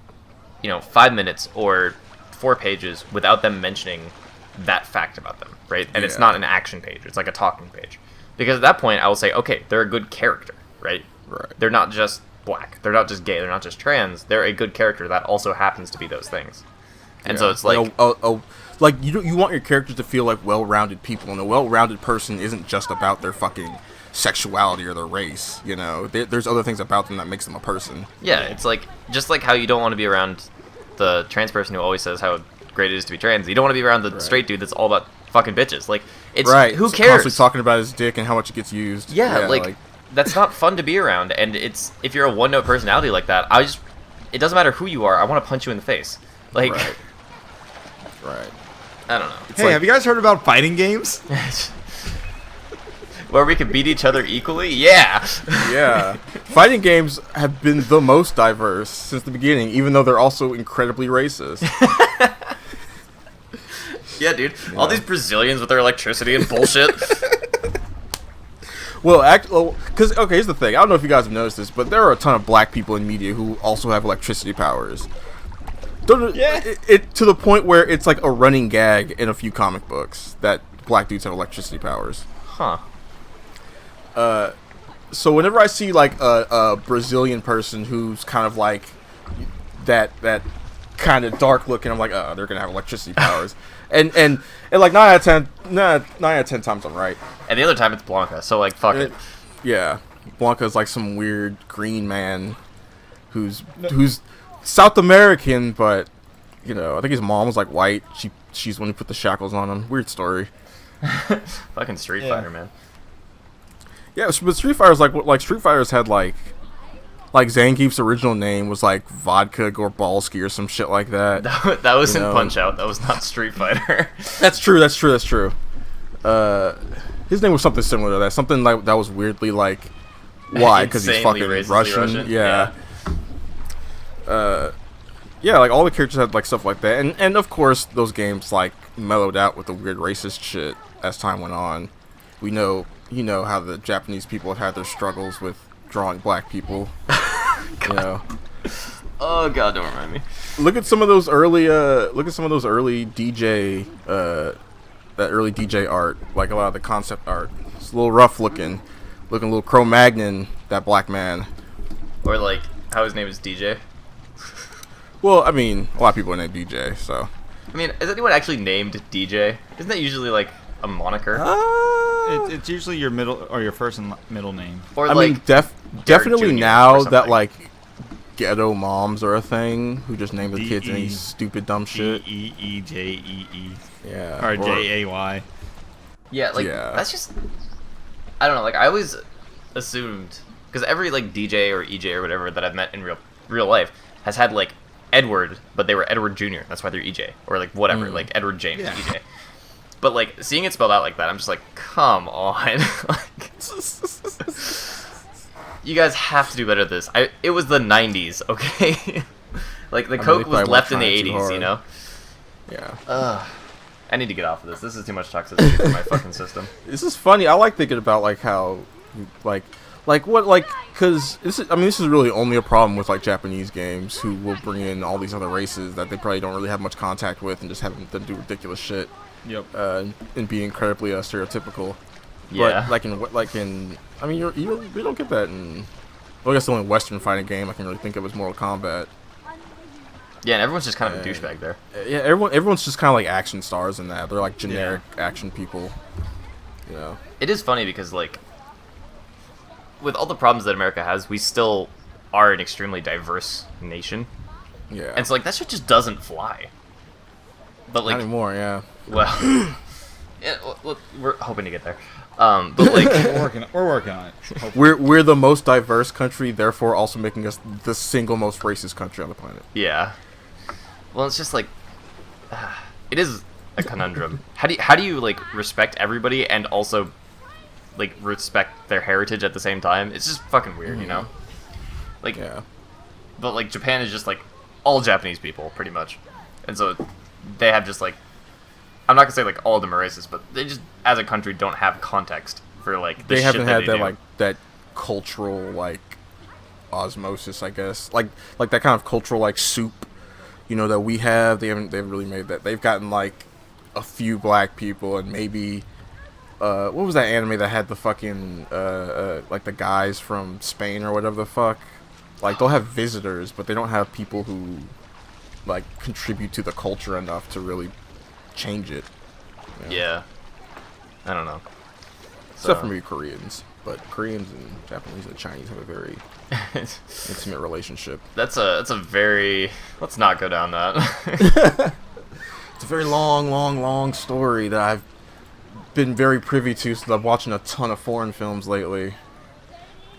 5 minutes or 4 pages without them mentioning that fact about them, right? And it's Yeah. not an action page; it's like a talking page. Because at that point, I will say, okay, they're a good character, right? Right. They're not just black. They're not just gay. They're not just trans. They're a good character that also happens to be those things. And so it's like, like you want your characters to feel like well-rounded people, and a well-rounded person isn't just about their fucking sexuality or their race. You know, there's other things about them that makes them a person. yeah, it's like, just like how you don't want to be around the trans person who always says how great it is to be trans. You don't want to be around the straight dude that's all about fucking bitches. Like, it's Right. who So cares? constantly talking about his dick and how much it gets used. Yeah, like that's not fun to be around. And it's, if you're a one-note personality like that, it doesn't matter who you are. I want to punch you in the face. Like, Right. Right. I don't know. Hey, have you guys heard about fighting games? Where we can beat each other equally? Yeah. Yeah. Fighting games have been the most diverse since the beginning, even though they're also incredibly racist. Yeah, dude. All these Brazilians with their electricity and bullshit. Well, because, okay, here's the thing. I don't know if you guys have noticed this, but there are a ton of black people in media who also have electricity powers. Yeah. It to the point where it's like a running gag in a few comic books that black dudes have electricity powers. Huh. So whenever I see like a Brazilian person who's kind of like that kind of dark looking, I'm like, they're gonna have electricity powers, and like 9 out of 10 times I'm right. And the other time it's Blanca, so like, fuck it. Yeah, Blanca's like some weird green man who's South American, but I think his mom was like white. She's the one who put the shackles on him. Weird story. Fucking Street Fighter, man. Yeah, but Street Fighter's like Street Fighters had like Zangief's original name was like Vodka Gorbalski or some shit like that. That was in Punch Out. That was not Street Fighter. That's true. His name was something similar to that. Something like that was weirdly like, why? Because he's Insanely fucking racistly Russian. Yeah. Yeah, like all the characters had like stuff like that, and of course those games like mellowed out with the weird racist shit as time went on. We know, you know, how the Japanese people have had their struggles with drawing black people. You know. Oh god, don't remind me. Look at some of those early DJ that early DJ art, like a lot of the concept art. It's a little rough looking a little Cro-Magnon, that black man. Or like how his name is DJ. Well, I mean, a lot of people are named DJ, so. I mean, is anyone actually named DJ? Isn't that usually like a moniker? It's usually your middle or your first and middle name. Or I like mean, definitely Jr. now or that something. like ghetto moms are a thing who just name their kids any D-E. stupid dumb shit. DEEJEE. Yeah. Or JAY. Yeah, like Yeah. that's just I don't know. Like I always assumed because every like DJ or EJ or whatever that I've met in real life has had like Edward, but they were Edward Jr. That's why they're EJ or like whatever, like Edward James Yeah. EJ. But like seeing it spelled out like that, I'm just like, come on, like, you guys have to do better at this. It was the '90s, okay? Like the I mean, coke they was probably left in weren't the trying too '80s, hard. you know. Yeah. I need to get off of this. This is too much toxicity for my fucking system. This is funny. I like thinking about like how, like what, like, because this is really only a problem with like Japanese games who will bring in all these other races that they probably don't really have much contact with and just have them do ridiculous shit. Yep. And be incredibly stereotypical. Yeah. But I mean, we don't get that in. Well, I guess the only Western fighting game I can really think of is Mortal Kombat. Yeah, and everyone's just kind of a douchebag there. Yeah, everyone's just kind of like action stars in that. They're like generic action people. You know. It is funny because, like, with all the problems that America has, we still are an extremely diverse nation. Yeah. And so, like, that shit just doesn't fly. But, like, Not anymore. Yeah. well, yeah, well, we're hoping to get there. But, like, We're working on it. Hopefully. We're the most diverse country, therefore also making us the single most racist country on the planet. yeah. Well, it's just, like, it is a conundrum. How do you, like, respect everybody and also, like, respect their heritage at the same time? It's just fucking weird, you know? Like, Yeah. but, like, Japan is just, like, all Japanese people, pretty much. And so they have just, like, I'm not gonna say, like, all of them are racist, but they just, as a country, don't have context for, like, the They shit haven't that had they that do. like that cultural like osmosis, I guess. Like that kind of cultural like soup, you know, that we have. They haven't really made that. They've gotten like a few black people and maybe what was that anime that had the fucking like the guys from Spain or whatever the fuck? Like they'll have visitors, but they don't have people who like contribute to the culture enough to really change it. You know? Yeah. I don't know. Except for maybe Koreans. But Koreans and Japanese and Chinese have a very intimate relationship. That's a very... Let's not go down that. It's a very long story that I've been very privy to since I've watching a ton of foreign films lately.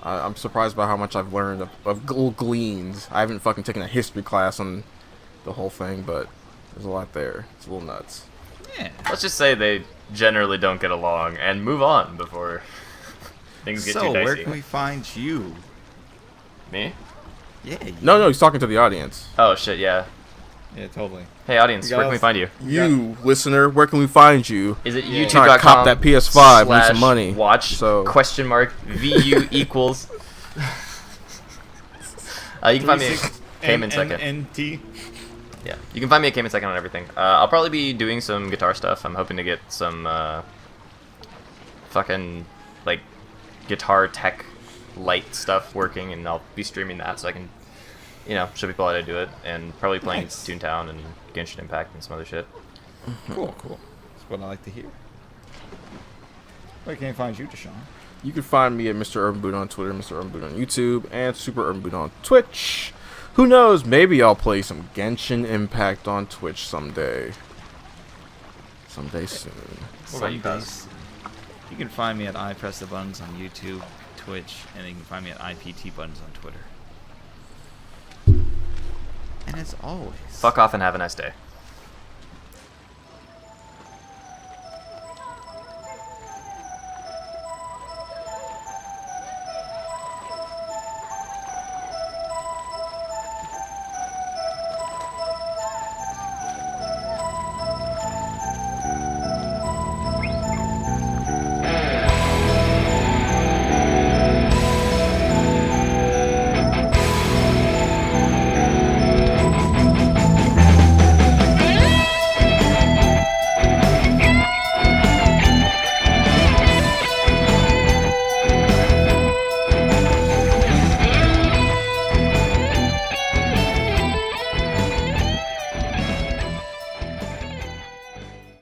I'm surprised by how much I've learned of little gleans. I haven't fucking taken a history class on the whole thing, but there's a lot there. It's a little nuts. Yeah. Let's just say they generally don't get along and move on before things get So, too dicey. where can we find you? Me? Yeah. You. No, he's talking to the audience. Oh, shit, yeah. Yeah, totally. Hey, audience, You where can we guys- find you? You, listener, where can we find you? Is it Yeah. Trying to cop that PS5, we need some money. Watch, So- question mark, VU equals... you can find me at Cayman Second. NT. Yeah, you can find me at Cayman Second on everything. I'll probably be doing some guitar stuff. I'm hoping to get some fucking like guitar tech light stuff working, and I'll be streaming that so I can, you know, show people how to do it, and probably playing Nice. Toontown and Genshin Impact and some other shit. Cool. That's what I like to hear. Where can I find you, Deshaun? You can find me at Mr. Urban Boot on Twitter, Mr. Urban Boot on YouTube, and Super Urban Boot on Twitch. Who knows? Maybe I'll play some Genshin Impact on Twitch someday. Someday soon. What about you guys? Sundays. You can find me at I Press the Buttons on YouTube, Twitch, and you can find me at IPT Buttons on Twitter. And as always, Fuck off and have a nice day.